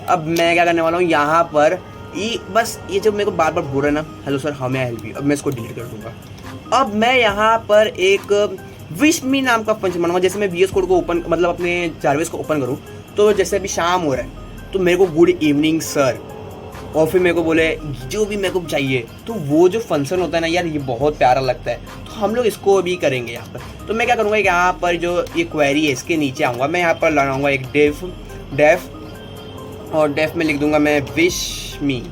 अब मैं क्या करने वाला हूँ, यहाँ पर ये बस ये जो मेरे को बार बार बोल रहा है ना, hello sir how may I help you, अब मैं इसको डिलीट कर दूँगा। अब मैं यहाँ पर एक विश मी नाम का फंक्शन बनाऊंगा। जैसे मैं VS कोड को ओपन, मतलब अपने जारवेस को ओपन करूँ तो जैसे अभी शाम हो रहा है तो मेरे को गुड इवनिंग सर, और फिर मेरे को बोले जो भी मेरे को चाहिए, तो वो जो फंक्शन होता है ना यार, ये बहुत प्यारा लगता है। तो हम लोग इसको भी करेंगे यहाँ पर। तो मैं क्या करूँगा, यहाँ पर जो ये क्वेरी है इसके नीचे आऊँगा, मैं यहाँ पर लगाऊंगा एक डेफ और डेफ में लिख दूंगा मैं विश मी,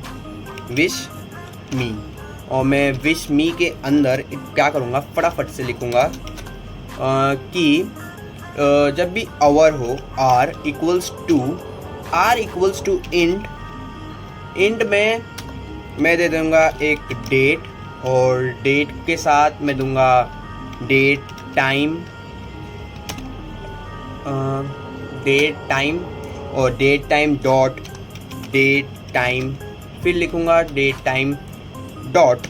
और मैं विश मी के अंदर क्या करूँगा, फटाफट से लिखूँगा कि जब भी आवर हो r इक्वल्स टू इंट में मैं दे दूंगा एक डेट, और डेट के साथ मैं दूंगा डेट टाइम, और date time dot date time, फिर लिखूंगा डेट टाइम डॉट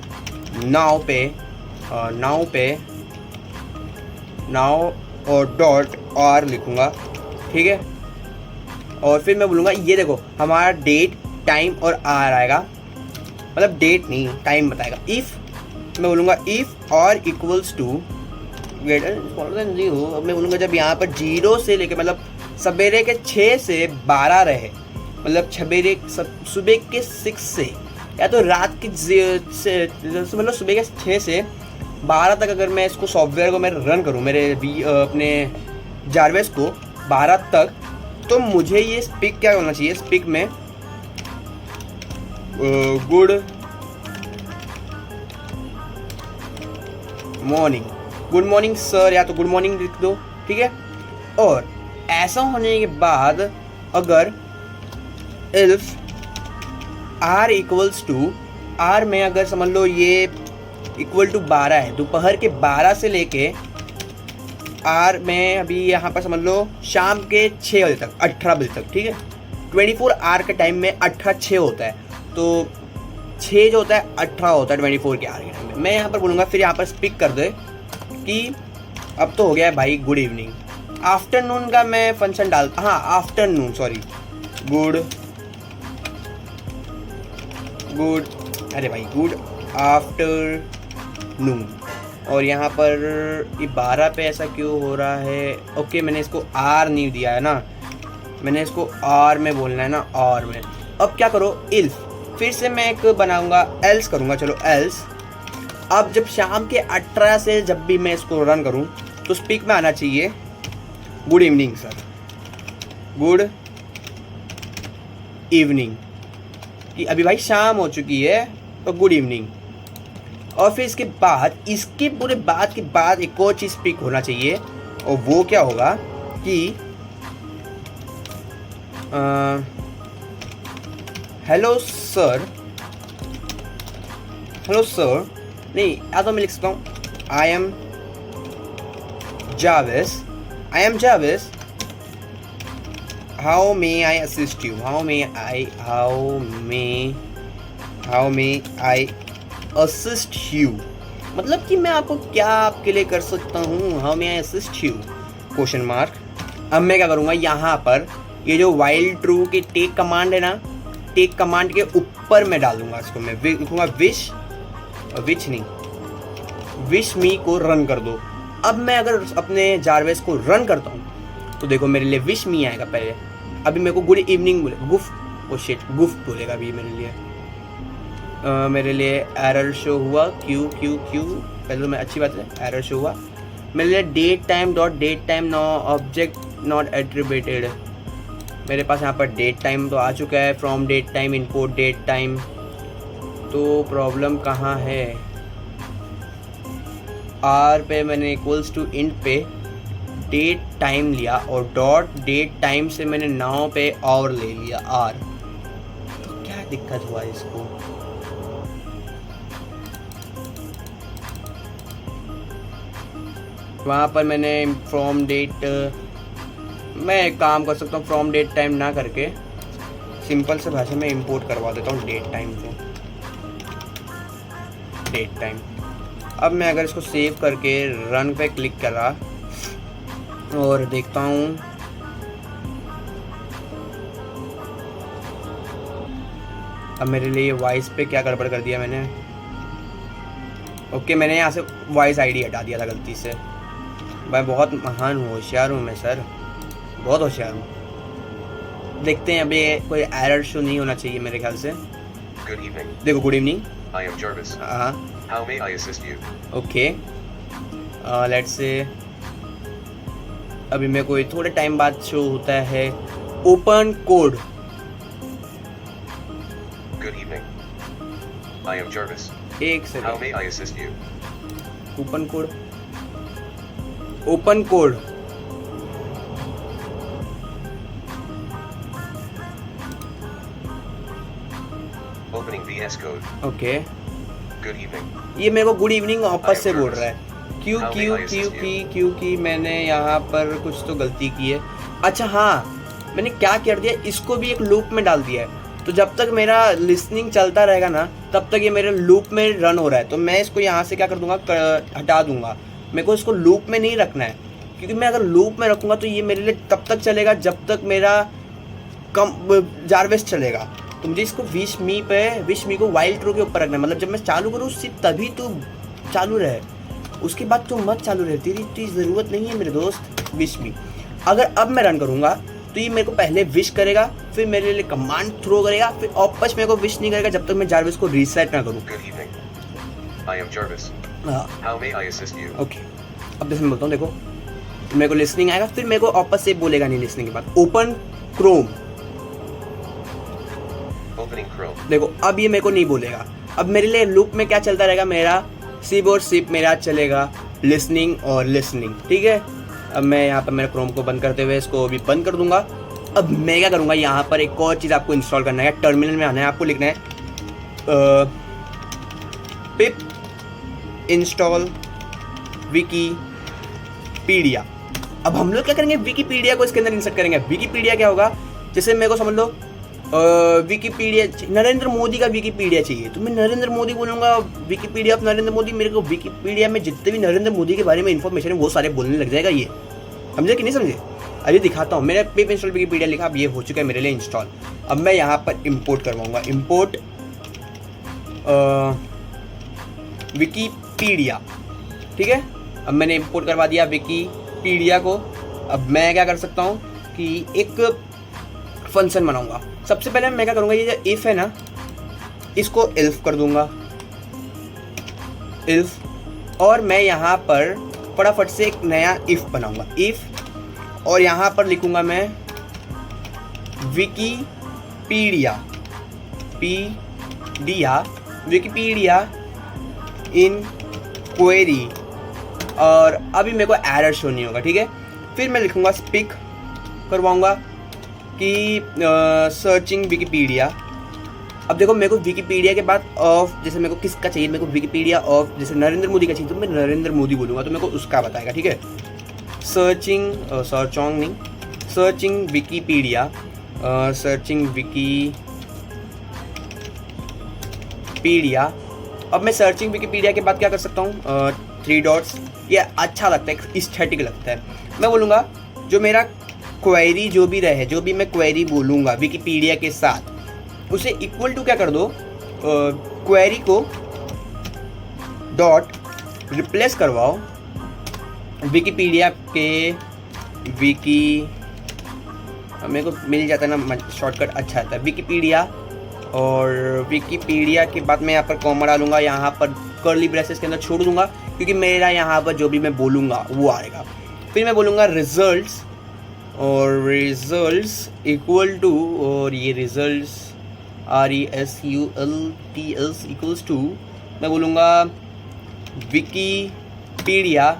नाउ और डॉट आर लिखूंगा, ठीक है। और फिर मैं बोलूँगा ये देखो हमारा डेट टाइम और आर आएगा, मतलब डेट नहीं टाइम बताएगा। इफ़ मैं बोलूँगा if R equals to greater than 0, मैं बोलूँगा जब यहाँ पर 0 से लेके मतलब सवेरे के 6 से 12 रहे, मतलब सुबह के 6 से या तो रात के मतलब सुबह के 6 से 12 तक अगर मैं इसको सॉफ्टवेयर को मैं रन करूँ मेरे अपने जारवेस को 12 तक, तो मुझे ये स्पीक क्या होना चाहिए, स्पीक में गुड मॉर्निंग सर, या तो गुड मॉर्निंग लिख दो, ठीक है। और ऐसा होने के बाद अगर if r equals to r में अगर समझ लो ये इक्वल टू 12 है, दोपहर के 12 से लेके r में अभी यहाँ पर समझ लो शाम के 6 बजे तक, 18 बजे तक, ठीक है। 24 आवर के टाइम में 18 होता है, तो 6 जो होता है 18 होता है 24 के आवर के टाइम में। मैं यहाँ पर बोलूँगा, फिर यहाँ पर स्पीक कर दे कि अब तो हो गया है भाई गुड इवनिंग। आफ्टरनून का मैं फंक्शन डालता, हाँ आफ्टरनून, सॉरी गुड आफ्टरनून। और यहाँ पर ये 12 पे ऐसा क्यों हो रहा है, ओके मैंने इसको आर नहीं दिया है ना, मैंने इसको आर में बोलना है ना, आर में। अब क्या करो, इल्फ, फिर से मैं एक बनाऊंगा एल्स करूँगा, चलो एल्स। अब जब शाम के 18 से जब भी मैं इसको रन करूँ तो स्पीक में आना चाहिए good evening sir, good evening, कि अभी भाई शाम हो चुकी है तो गुड इवनिंग। और फिर इसके पूरे बात के बाद एक और चीज़ स्पीक होना चाहिए, और वो क्या होगा कि हेलो सर नहीं, या तो मैं लिख सकता हूँ आई एम जावेस, how may I assist you, how may I assist you, मतलब कि मैं आपको क्या आपके लिए कर सकता हूँ, how may I assist you question mark. अब मैं क्या करूँगा, यहाँ पर ये जो वाइल ट्रू की टेक कमांड है ना, टेक कमांड के ऊपर मैं डालूंगा इसको, मैं लिखूंगा विश मी को रन कर दो। अब मैं अगर अपने जारवेस को रन करता हूँ तो देखो मेरे लिए विश मी आएगा पहले, अभी मेरे को गुड इवनिंग बोले, गुफ बोलेगा अभी मेरे लिए एरर शो हुआ, क्यू पहले तो मैं अच्छी बात है, एरर शो हुआ मेरे लिए date time no object not attributed. मेरे पास यहाँ पर डेट टाइम तो आ चुका है, from date time input date time, तो प्रॉब्लम कहाँ है, आर पे मैंने इक्वल्स टू इंट पे डेट टाइम लिया और डॉट डेट टाइम से मैंने नाउ पे और ले लिया आर। तो क्या दिक्कत हुआ इसको? वहाँ पर मैंने फ्रॉम डेट, मैं एक काम कर सकता हूँ फ्रॉम डेट टाइम ना करके सिंपल से भाषा में इंपोर्ट करवा देता हूँ डेट टाइम को, डेट टाइम। अब मैं अगर इसको सेव करके रन पे क्लिक करा और देखता हूँ, अब मेरे लिए वॉइस पे क्या गड़बड़ कर दिया मैंने। ओके, मैंने यहाँ से वॉइस आईडी हटा दिया था गलती से। मैं बहुत महान हूँ, होशियार हूँ मैं सर, बहुत होशियार हूँ। देखते हैं, अभी कोई एरर शो नहीं होना चाहिए मेरे ख्याल से। Good evening. देखो, good evening. I am Jarvis. हाँ, How may I assist you? Okay, let's say अभी मेरे को थोड़े टाइम बाद शो होता है open code. Good evening. I am Jarvis. एक How second, may I assist you? Open code, open code. Opening VS Code. Okay, Good evening. ये मेरे को गुड इवनिंग वापस से बोल रहा है। How may I assist you? क्योंकि मैंने यहाँ पर कुछ तो गलती की है। अच्छा हाँ, मैंने क्या कर दिया, इसको भी एक लूप में डाल दिया है। तो जब तक मेरा लिसनिंग चलता रहेगा ना, तब तक ये मेरे लूप में रन हो रहा है। तो मैं इसको यहाँ से क्या कर दूंगा, हटा दूंगा। मेरे को इसको लूप में नहीं रखना है, क्योंकि मैं अगर लूप में रखूँगा तो ये मेरे लिए तब तक चलेगा जब तक मेरा जारविस चलेगा। तो मुझे इसको विश मी को वाइल्ड ट्रू के ऊपर रखना है। मतलब जब मैं चालू करूँ सिर्फ तभी तू चालू रहे, उसके बाद तू मत चालू रहे। तेरी ज़रूरत नहीं है मेरे दोस्त विश मी। अगर अब मैं रन करूँगा तो ये मेरे को पहले विश करेगा, फिर मेरे लिए कमांड थ्रो करेगा, फिर वापस मेरे को विश नहीं करेगा जब तक मैं जारविस को रीसेट ना करूँ। Good evening. I am Jarvis. हाँ, How may I assist you? Okay. अब जैसे मैं बोलता हूँ, देखो मेरे को लिसनिंग आएगा, फिर मेरे को वापस से बोलेगा नहीं लिसनिंग के बाद ओपन क्रोम। Opening Chrome. देखो अब ये मेरे को नहीं बोलेगा। अब मेरे लिए लूप में क्या चलता रहेगा, मेरा सिप और सिप मेरा चलेगा लिसनिंग और लिसनिंग, ठीक है। अब मैं यहाँ पर मेरे क्रोम को बंद करते हुए इसको भी बंद कर दूंगा। अब मैं क्या करूँगा, यहाँ पर एक और चीज़ आपको इंस्टॉल करना है। टर्मिनल में आना है, आपको लिखना है पिप इंस्टॉल विकीपीडिया। अब हम लोग क्या करेंगे, विकीपीडिया को इसके अंदर इंसर्ट करेंगे। विकीपीडिया क्या होगा, जैसे मेरे को समझ लो विकीपीडिया, नरेंद्र मोदी का विकीपीडिया चाहिए, तो मैं नरेंद्र मोदी बोलूँगा, विकीपीडिया ऑफ नरेंद्र मोदी। मेरे को विकीपीडिया में जितने भी नरेंद्र मोदी के बारे में इंफॉर्मेशन है वो सारे बोलने लग जाएगा। ये समझे कि नहीं समझे? अभी दिखाता हूँ। मैंने पिप इंस्टॉल विकीपीडिया लिखा, अब ये हो चुका है मेरे लिए इंस्टॉल। अब मैं यहाँ पर इंपोर्ट करवाऊँगा, इंपोर्ट विकीपीडिया, ठीक है। अब मैंने इंपोर्ट करवा दिया विकीपीडिया को। अब मैं क्या कर सकता हूँ कि एक फंक्शन बनाऊंगा। सबसे पहले मैं क्या करूँगा, ये जो इफ़ है ना, इसको इल्फ कर दूंगा, इल्फ। और मैं यहाँ पर फटाफट से एक नया इफ़ बनाऊंगा, इफ़। और यहाँ पर लिखूंगा मैं विकीपीडिया इन क्वेरी। और अभी मेरे को एरर शो नहीं होगा, ठीक है। फिर मैं लिखूंगा स्पीक करवाऊंगा कि सर्चिंग विकीपीडिया। अब देखो मेरे को विकीपीडिया के बाद ऑफ, जैसे मेरे को किसका चाहिए, मेरे को विकीपीडिया ऑफ जैसे नरेंद्र मोदी का चाहिए, तो मैं नरेंद्र मोदी बोलूँगा तो मेरे को उसका बताएगा, ठीक है। Searching Wikipedia, searching Wikipedia. अब मैं सर्चिंग विकीपीडिया के बाद क्या कर सकता हूँ, 3 डॉट्स। ये अच्छा लगता है, एस्थेटिक लगता है। मैं बोलूँगा जो मेरा क्वेरी जो भी रहे, जो भी मैं क्वेरी बोलूँगा विकीपीडिया के साथ, उसे इक्वल टू क्या कर दो, क्वेरी को डॉट रिप्लेस करवाओ विकीपीडिया के मेरे को मिल जाता है ना शॉर्टकट, अच्छा आता है विकीपीडिया। और विकीपीडिया के बाद मैं यहाँ पर कॉमा डालूंगा, यहाँ पर कर्ली ब्रेसेस के अंदर छोड़ दूंगा, क्योंकि मेरा यहाँ पर जो भी मैं बोलूँगा वो आएगा। फिर मैं बोलूँगा रिजल्ट्स, और रिजल्ट्स इक्वल टू, और ये रिजल्ट्स RESULTS इक्वल्स टू, मैं बोलूँगा विकीपीडिया विकीपीडिया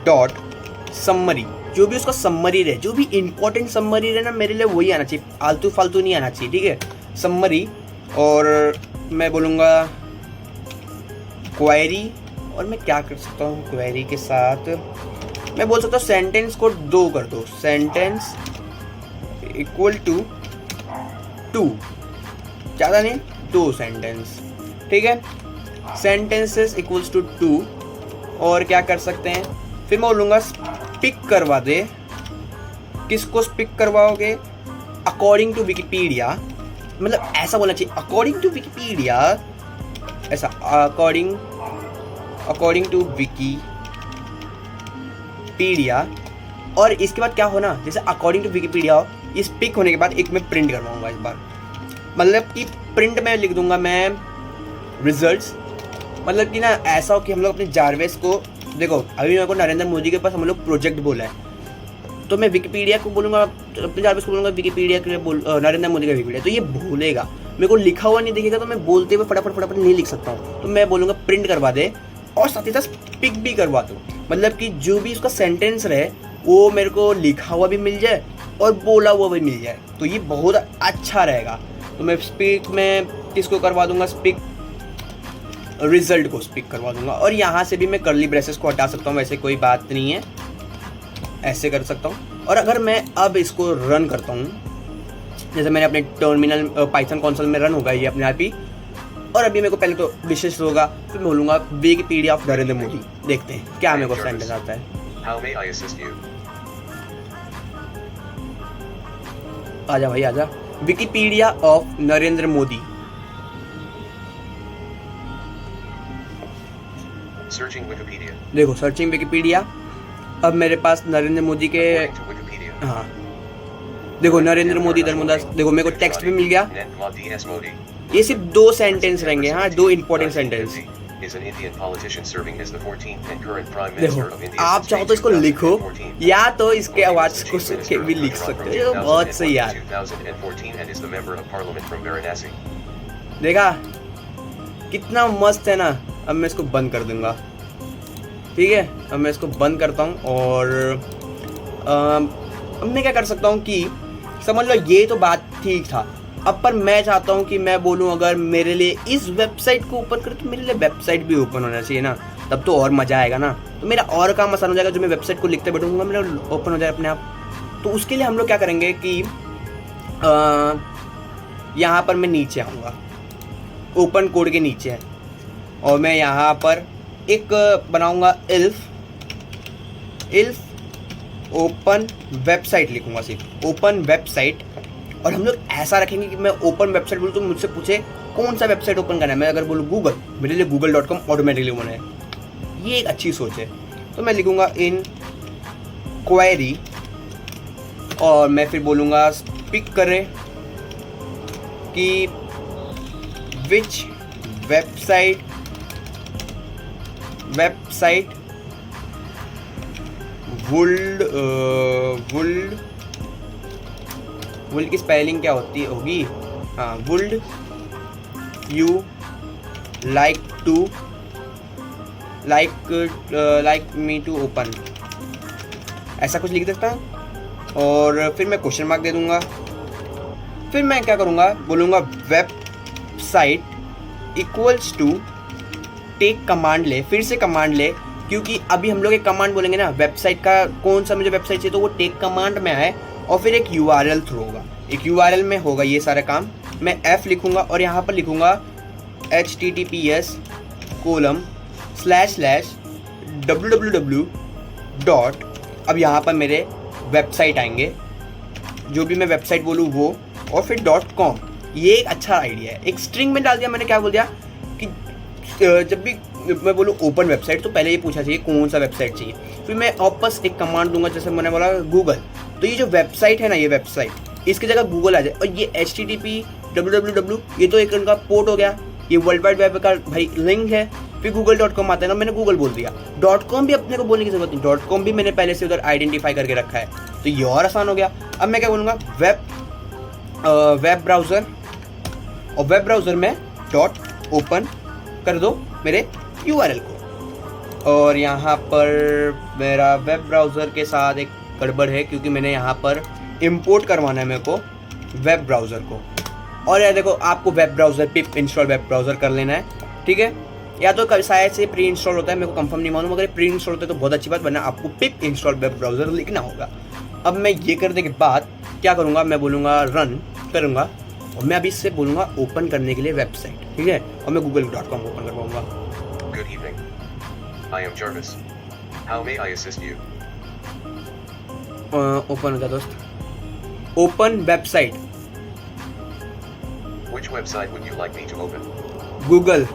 डॉट समरी, जो भी उसका समरी रहे, जो भी इंपॉर्टेंट समरी रहे ना, मेरे लिए वही आना चाहिए, आलतू फालतू नहीं आना चाहिए, ठीक है, समरी। और मैं बोलूँगा क्वेरी, और मैं क्या कर सकता हूँ क्वेरी के साथ, मैं बोल सकता हूँ सेंटेंस को 2 कर दो, सेंटेंस इक्वल टू 2, ज़्यादा नहीं 2 सेंटेंस, ठीक है, सेंटेंसेस इक्वल्स टू 2। और क्या कर सकते हैं, फिर मैं बोलूँगा स्पिक करवा दे, किसको स्पिक करवाओगे, अकॉर्डिंग टू विकीपीडिया, मतलब ऐसा बोलना चाहिए अकॉर्डिंग टू विकीपीडिया, ऐसा अकॉर्डिंग टू विकीपीडिया। और इसके बाद क्या होना, जैसे अकॉर्डिंग टू विकीपीडिया हो, ये स्पिक होने के बाद एक मैं प्रिंट करवाऊंगा इस बार, मतलब कि प्रिंट में लिख दूंगा मैं रिजल्ट्स, मतलब कि ना ऐसा हो कि हम लोग अपने जारवेस को, देखो अभी मेरे को नरेंद्र मोदी के पास हम लोग प्रोजेक्ट बोला है, तो मैं विकीपीडिया को बोलूँगा, अपने जारवेस को बोलूँगा विकीपीडिया के लिए नरेंद्र मोदी का विकीपीडिया, तो ये भूलेगा, मेरे को लिखा हुआ नहीं दिखेगा, तो मैं बोलते हुए फटाफट नहीं लिख सकता हूँ, तो मैं बोलूँगा प्रिंट करवा दे, और साथ ही साथ स्पिक भी करवा दो, मतलब कि जो भी उसका सेंटेंस रहे वो मेरे को लिखा हुआ भी मिल जाए और बोला हुआ भी मिल जाए, तो ये बहुत अच्छा रहेगा। तो मैं स्पिक में किसको करवा दूंगा, स्पिक रिजल्ट को स्पिक करवा दूंगा, और यहाँ से भी मैं कर्ली ब्रेसेस को हटा सकता हूँ, वैसे कोई बात नहीं है, ऐसे कर सकता हूँ। और अगर मैं अब इसको रन करता हूँ, जैसे मैंने अपने टर्मिनल पाइथन कंसोल में रन होगा ये अपने आप ही, और अभी मेरे को पहले तो विशेष होगा, फिर मैं बोलूँगा विकीपीडिया ऑफ नरेंद्र मोदी, देखते हैं क्या मेरे को सेंटेंस आता है। How may I assist you? आजा भाई आजा, Wikipedia of Narendra Modi, Searching Wikipedia. देखो सर्चिंग विकीपीडिया, अब मेरे पास नरेंद्र मोदी के, According to Wikipedia. हाँ देखो नरेंद्र मोदी धर्मदास, देखो मेरे को टेक्स्ट भी मिल गया, DS Modi ये सिर्फ 2 सेंटेंस रहेंगे, हाँ 2 important sentence. is an Indian politician serving as the 14th and current prime minister of देखो India. आप चाहो तो इसको लिखो, या तो इसके आवाज को सुन के भी लिख सकते हो, ये बहुत सही यार, 2014 and is the member of parliament from Varanasi. देखा कितना मस्त है ना। अब मैं इसको बंद कर दूंगा, ठीक है, अब मैं इसको बंद करता हूँ, और अब मैं क्या कर सकता हूँ कि समझ लो ये तो बात ठीक था, अब पर मैं चाहता हूँ कि मैं बोलूँ अगर मेरे लिए इस वेबसाइट को ओपन कर, तो मेरे लिए वेबसाइट भी ओपन होना चाहिए ना, तब तो और मज़ा आएगा ना, तो मेरा और काम आसान हो जाएगा, जो मैं वेबसाइट को लिखते बैठूंगा मेरा ओपन हो जाए अपने आप। तो उसके लिए हम लोग क्या करेंगे कि यहाँ पर मैं नीचे आऊँगा, ओपन कोड के नीचे है, और मैं यहाँ पर एक बनाऊँगा इल्फ ओपन वेबसाइट लिखूँगा, सिर्फ ओपन वेबसाइट। और हम लोग ऐसा रखेंगे कि मैं ओपन वेबसाइट बोलूँ तो मुझसे पूछे कौन सा वेबसाइट ओपन करना है, मैं अगर बोलूँ गूगल, मेरे लिए google.com ऑटोमेटिकली ओपन है, ये एक अच्छी सोच है। तो मैं लिखूँगा इन क्वेरी, और मैं फिर बोलूँगा स्पिक करें कि विच वेबसाइट वुल्ड की स्पेलिंग क्या होगी, हाँ would you like me to open, ऐसा कुछ लिख देता हूँ, और फिर मैं क्वेश्चन मार्क दे दूंगा। फिर मैं क्या करूँगा, बोलूँगा website equals to take command ले, फिर से कमांड ले, क्योंकि अभी हम लोग एक कमांड बोलेंगे ना, वेबसाइट का कौन सा मुझे वेबसाइट चाहिए, तो वो टेक कमांड में आए, और फिर एक URL थ्रू होगा, एक URL में होगा ये सारा काम। मैं F लिखूँगा और यहाँ पर लिखूँगा https://www. अब यहाँ पर मेरे वेबसाइट आएंगे, जो भी मैं वेबसाइट बोलूँ वो, और फिर .com, ये एक अच्छा आइडिया है। एक स्ट्रिंग में डाल दिया मैंने, क्या बोल दिया कि जब भी मैं बोलूँ ओपन वेबसाइट, तो पहले ये पूछना चाहिए कौन सा वेबसाइट चाहिए, फिर मैं वापस एक कमांड दूंगा, जैसे मैंने बोला गूगल, तो ये जो वेबसाइट है ना, ये वेबसाइट, इसकी जगह गूगल आ जाए, और ये http www, ये तो एक उनका पोर्ट हो गया, ये वर्ल्ड वाइड वेब का भाई लिंक है, फिर google.com आता है ना, मैंने गूगल बोल दिया। .com भी अपने को बोलने की जरूरत नहीं, .com भी मैंने पहले से उधर आइडेंटिफाई करके रखा है, तो ये और आसान हो गया। अब मैं क्या बोलूँगा, वेब ब्राउज़र, और वेब ब्राउज़र में .open कर दो मेरे URL को, और यहाँ पर मेरा वेब ब्राउज़र के साथ एक गड़बड़ है, क्योंकि मैंने यहाँ पर इंपोर्ट करवाना है मेरे को वेब ब्राउज़र को। और यार देखो, आपको वेब ब्राउज़र पिप इंस्टॉल वेब ब्राउज़र कर लेना है, ठीक है। या तो शायद से प्री इंस्टॉल होता है, मेरे को कंफर्म नहीं मालूम। अगर प्री इंस्टॉल होता है तो बहुत अच्छी बात, वरना आपको पिप इंस्टॉल वेब ब्राउज़र लिखना होगा। अब मैं ये करने के बाद क्या करूँगा, मैं बोलूँगा रन करूँगा, और मैं अभी इससे बोलूँगा ओपन करने के लिए वेबसाइट, ठीक है। और मैं google.com ओपन करवाऊँगा। Good evening. I am Jarvis. How may I assist you? Open होता दोस्त, open website, Which website would you like me to open? Google.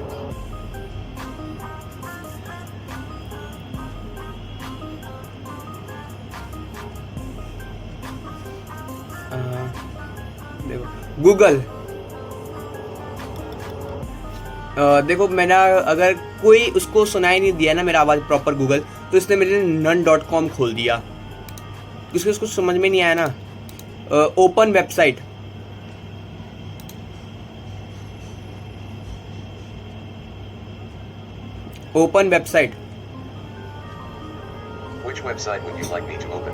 देखो गूगल, देखो मैंने अगर कोई उसको सुनाई नहीं दिया ना मेरा आवाज़ प्रॉपर गूगल, तो इसने मेरे लिए none.com खोल दिया, इसको उसको समझ में नहीं आया ना। Open website, open website, Which website would you like me to open?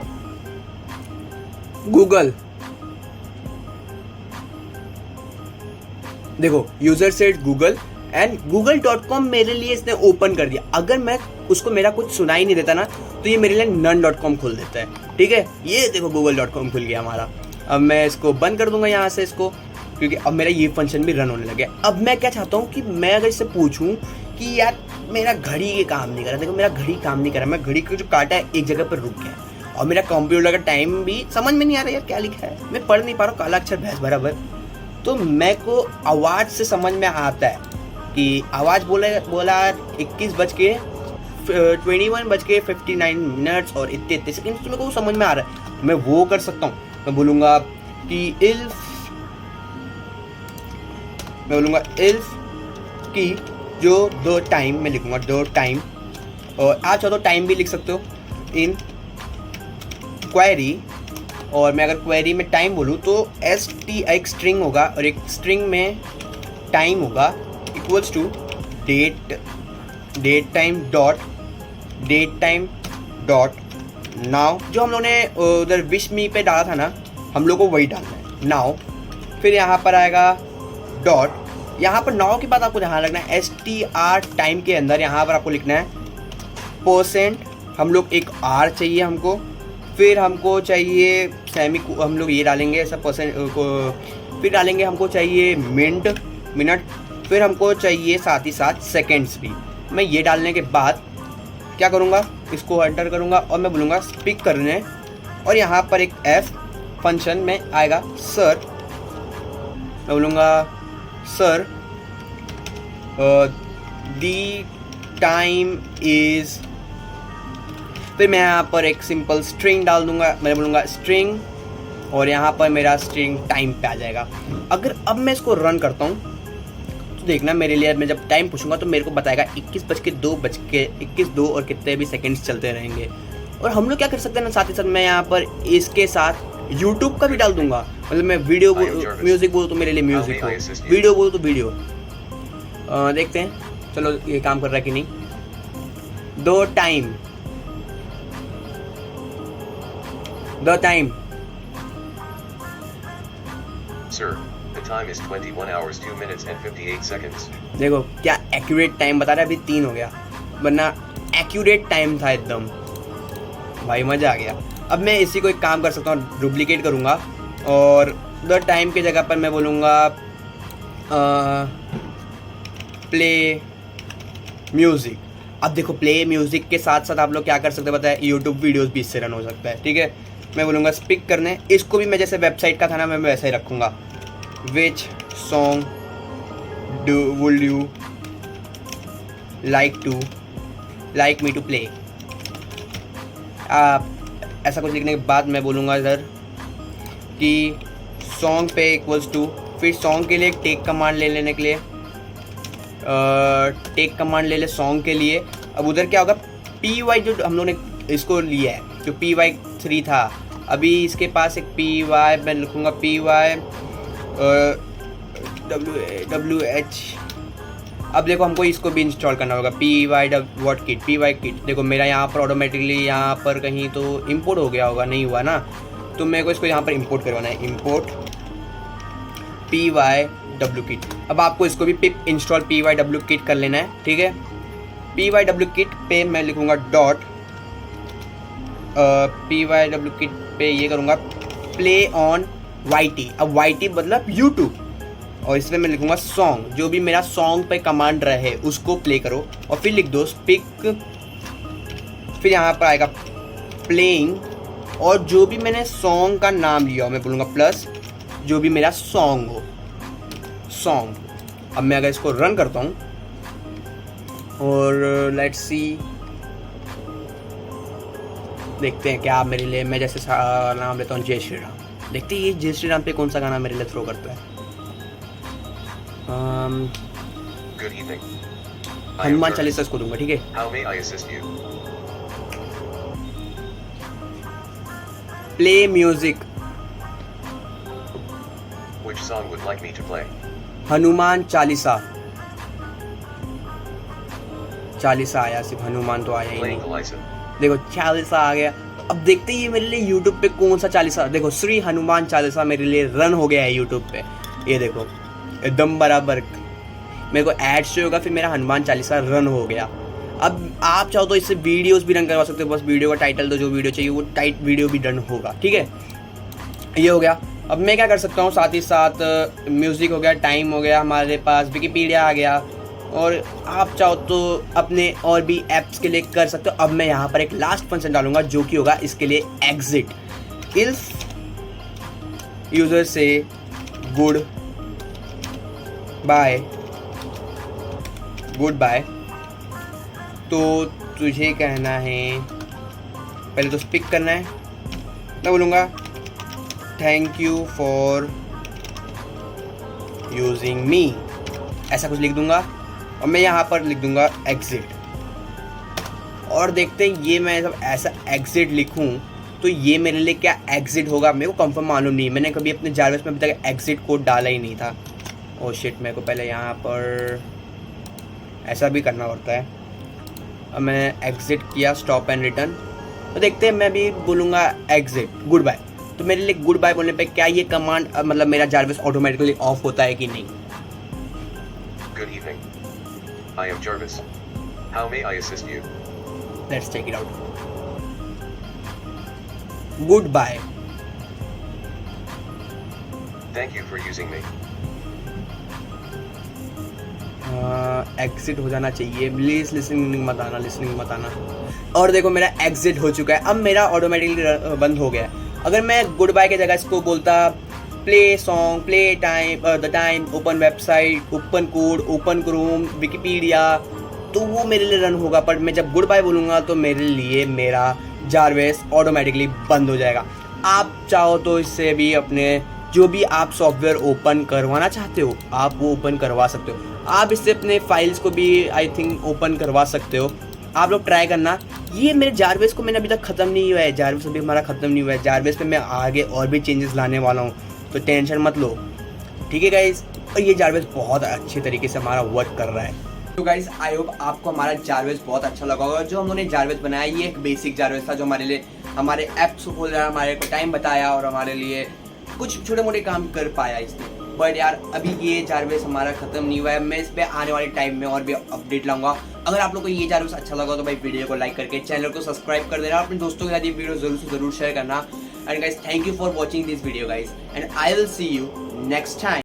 Google. देखो user set Google and google.com मेरे लिए इसने ओपन कर दिया। अगर मैं उसको मेरा कुछ सुनाई नहीं देता ना, तो ये मेरे लिए none.com खोल देता है, ठीक है। ये देखो google.com खुल गया हमारा। अब मैं इसको बंद कर दूंगा यहाँ से इसको, क्योंकि अब मेरा ये फंक्शन भी रन होने लगे। अब मैं क्या चाहता हूँ कि मैं अगर इससे पूछूं कि यार मेरा घड़ी ये काम नहीं कर रहा, देखो मेरा घड़ी काम नहीं कर रहा, मैं घड़ी को जो काटा है एक जगह पर रुक गया, और मेरा कंप्यूटर का टाइम भी समझ में नहीं आ रहा यार क्या लिखा है, मैं पढ़ नहीं पा रहा हूँ, काला अक्षर भैंस बराबर। तो मैं को आवाज़ से समझ में आता है कि आवाज़ बोला 21:59 और इतने सेकंड, तो मेरे को समझ में आ रहा है। मैं वो कर सकता हूँ, मैं बोलूँगा कि इल्फ की जो दो टाइम मैं लिखूँगा, दो टाइम, और आप चाहो तो टाइम भी लिख सकते हो इन क्वेरी। और मैं अगर क्वेरी में टाइम बोलूँ तो एक स्ट्रिंग होगा, और एक स्ट्रिंग में टाइम होगा equals to date time dot now. जो हम लोगों ने उधर विश मी पे डाला था ना, हम लोग को वही डालना है नाउ। फिर यहाँ पर आएगा डॉट, यहाँ पर नाउ के बाद आपको ध्यान रखना है STR टाइम के अंदर यहाँ पर आपको लिखना है %। हम लोग एक R चाहिए हमको, फिर हमको चाहिए हम लोग ये डालेंगे ऐसा परसेंट को, फिर डालेंगे हमको चाहिए मिनट, फिर हमको चाहिए साथ ही साथ सेकेंड्स भी। मैं ये डालने के बाद क्या करूँगा, इसको एंटर करूँगा और मैं बोलूँगा स्पीक करने, और यहाँ पर एक F फंक्शन में आएगा सर। मैं बोलूँगा सर दी टाइम इज़, फिर मैं यहाँ पर एक सिंपल स्ट्रिंग डाल दूंगा, मैं बोलूँगा स्ट्रिंग, और यहाँ पर मेरा स्ट्रिंग टाइम पे आ जाएगा। अगर अब मैं इसको रन करता हूँ तो देखना मेरे लिए, मैं जब टाइम पूछूंगा तो मेरे को बताएगा 21:02 और कितने भी सेकंड्स चलते रहेंगे। और हम लोग क्या कर सकते हैं ना, साथ ही साथ मैं यहाँ पर इसके साथ यूट्यूब का भी डाल दूंगा, मतलब मैं वीडियो म्यूज़िक बोलूँ तो मेरे लिए म्यूज़िक हो, वीडियो बोलूँ तो वीडियो। देखते हैं चलो ये काम कर रहा है कि नहीं। The time Sir, the time is 21 hours 2 minutes and 58 seconds. देखो क्या एक्यूरेट टाइम बता रहा है, अभी 3 हो गया, वरना एक्यूरेट टाइम था एकदम, भाई मज़ा आ गया। अब मैं इसी को एक काम कर सकता हूँ, डुप्लीकेट करूँगा, और द टाइम के जगह पर मैं बोलूँगा प्ले म्यूज़िक। अब देखो प्ले म्यूज़िक के साथ साथ आप लोग क्या कर सकते हैं बताए, यूट्यूब वीडियोस भी इससे रन हो सकता है, ठीक है। मैं बोलूँगा स्पीक करने, इसको भी मैं जैसे वेबसाइट का था ना, मैं वैसे ही रखूँगा। Which song would you like me to play. ऐसा कुछ लिखने के बाद मैं बोलूँगा इधर कि सॉन्ग पे इक्वल्स टू, फिर सॉन्ग के लिए टेक कमांड ले लेने के लिए टेक कमांड ले ले सॉन्ग के लिए। अब उधर क्या होगा, PY जो हम लोग ने इसको लिया है, जो PY3 था, अभी इसके पास एक PY मैं लिखूँगा PY WH अब देखो हमको इसको भी इंस्टॉल करना होगा, py kit। देखो मेरा यहाँ पर ऑटोमेटिकली यहाँ पर कहीं तो इंपोर्ट हो गया होगा, नहीं हुआ ना, तो मेरे को इसको यहाँ पर इंपोर्ट करवाना है, इंपोर्ट py kit। अब आपको इसको भी पिप इंस्टॉल py kit कर लेना है, ठीक है। py kit पे मैं लिखूँगा डॉट py kit पे ये करूँगा प्ले ऑन YT। अब YT मतलब यूट्यूब, और इसमें मैं लिखूँगा सॉन्ग, जो भी मेरा सॉन्ग पे कमांड रहे उसको प्ले करो, और फिर लिख दो स्पिक, फिर यहाँ पर आएगा प्लेइंग, और जो भी मैंने सॉन्ग का नाम लिया हो मैं बोलूँगा प्लस जो भी मेरा सॉन्ग हो, सॉन्ग। अब मैं अगर इसको रन करता हूँ और लेट्स सी, देखते हैं क्या मेरे लिए, मैं जैसे नाम लेता हूँ जय श्री राम, देखते हैं ये जय श्री राम पे कौन सा गाना मेरे लिए थ्रो करता है। Good evening. I am Hanuman Jarvis. Chalisa इसको दूंगा, ठीक है। How may I assist you? Play music, Which song would like me to play? Hanuman Chalisa, Chalisa आया, सिर्फ हनुमान तो आया ही Playing नहीं। Eliza. देखो चालीसा आ गया। अब देखते हैं ये मेरे लिए यूट्यूब पे कौन सा चालीसा, देखो श्री हनुमान चालीसा मेरे लिए रन हो गया है यूट्यूब पे, ये देखो एकदम बराबर मेरे को ऐड शो होगा, फिर मेरा हनुमान चालीसा रन हो गया। अब आप चाहो तो इससे वीडियोस भी रन करवा सकते हो, बस वीडियो का टाइटल दो, जो वीडियो चाहिए वो टाइट वीडियो भी रन होगा, ठीक है। ये हो गया। अब मैं क्या कर सकता हूँ, साथ ही साथ म्यूज़िक हो गया, टाइम हो गया, हमारे पास विकिपीडिया आ गया, और आप चाहो तो अपने और भी ऐप्स के लिए कर सकते हो। अब मैं यहाँ पर एक लास्ट फंक्शन डालूंगा जो कि होगा इसके लिए एग्जिट। इफ यूजर से गुड बाय तो तुझे कहना है, पहले तो स्पीक करना है, मैं बोलूँगा थैंक यू फॉर यूजिंग मी, ऐसा कुछ लिख दूंगा, और मैं यहाँ पर लिख दूंगा एग्जिट। और देखते हैं ये मैं जब ऐसा एग्जिट लिखूँ तो ये मेरे लिए क्या एग्जिट होगा, मेरे को कंफर्म मालूम नहीं, मैंने कभी अपने जारवेस में अभी तक एग्जिट कोड डाला ही नहीं था। ओ शिट, मेरे को पहले यहाँ पर ऐसा भी करना पड़ता है। अब मैंने एग्जिट किया, स्टॉप एंड रिटर्न, तो देखते हैं मैं भी बोलूँगा एग्जिट गुड बाय। तो मेरे लिए गुड बाय बोलने पे क्या ये कमांड मतलब मेरा जारवेस ऑटोमेटिकली ऑफ होता है कि नहीं? Good evening. I am Jarvis. How may I assist you? Let's check it out. Goodbye. Thank you for using me. Exit हो जाना चाहिए, प्लीज़ लिसनिंग मत आना। और देखो मेरा एग्जिट हो चुका है, अब मेरा ऑटोमेटिकली बंद हो गया है। अगर मैं गुड बाय की जगह इसको बोलता play song, play time, the time, open website, open code, open Chrome, Wikipedia, तो वो मेरे लिए रन होगा। पर मैं जब गुड बाय बोलूँगा तो मेरे लिए मेरा जारवेस ऑटोमेटिकली बंद हो जाएगा। आप चाहो तो इससे भी अपने जो भी आप सॉफ्टवेयर ओपन करवाना चाहते हो आप वो ओपन करवा सकते हो। आप इससे अपने फाइल्स को भी आई थिंक ओपन करवा सकते हो। आप लोग ट्राई करना। ये मेरे जारवेस को मैंने अभी तक ख़त्म नहीं हुआ है, जारवेस अभी हमारा ख़त्म नहीं हुआ है। जारवेस पे मैं आगे और भी चेंजेस लाने वाला हूँ, तो टेंशन मत लो, ठीक है गाइज। और ये जारवेस बहुत अच्छे तरीके से हमारा वर्क कर रहा है। तो गाइज आई होप आपको हमारा जारवेस बहुत अच्छा लगा होगा। जो हम लोगों ने जारवेस बनाया ये एक बेसिक जारवेस था जो हमारे लिए हमारे ऐप्स खोल रहा है, हमारे को टाइम बताया और हमारे लिए कुछ छोटे मोटे काम कर पाया इसने। बट यार अभी ये जारवेस हमारा खत्म नहीं हुआ है, मैं इस पे आने वाले टाइम में और भी अपडेट लाऊंगा। अगर आप लोग को ये जारवेस अच्छा लगा तो भाई वीडियो को लाइक करके चैनल को सब्सक्राइब कर देना, अपने दोस्तों के साथ ये वीडियो जरूर से जरूर शेयर करना। And guys thank you for watching this video guys, and I will see you next time.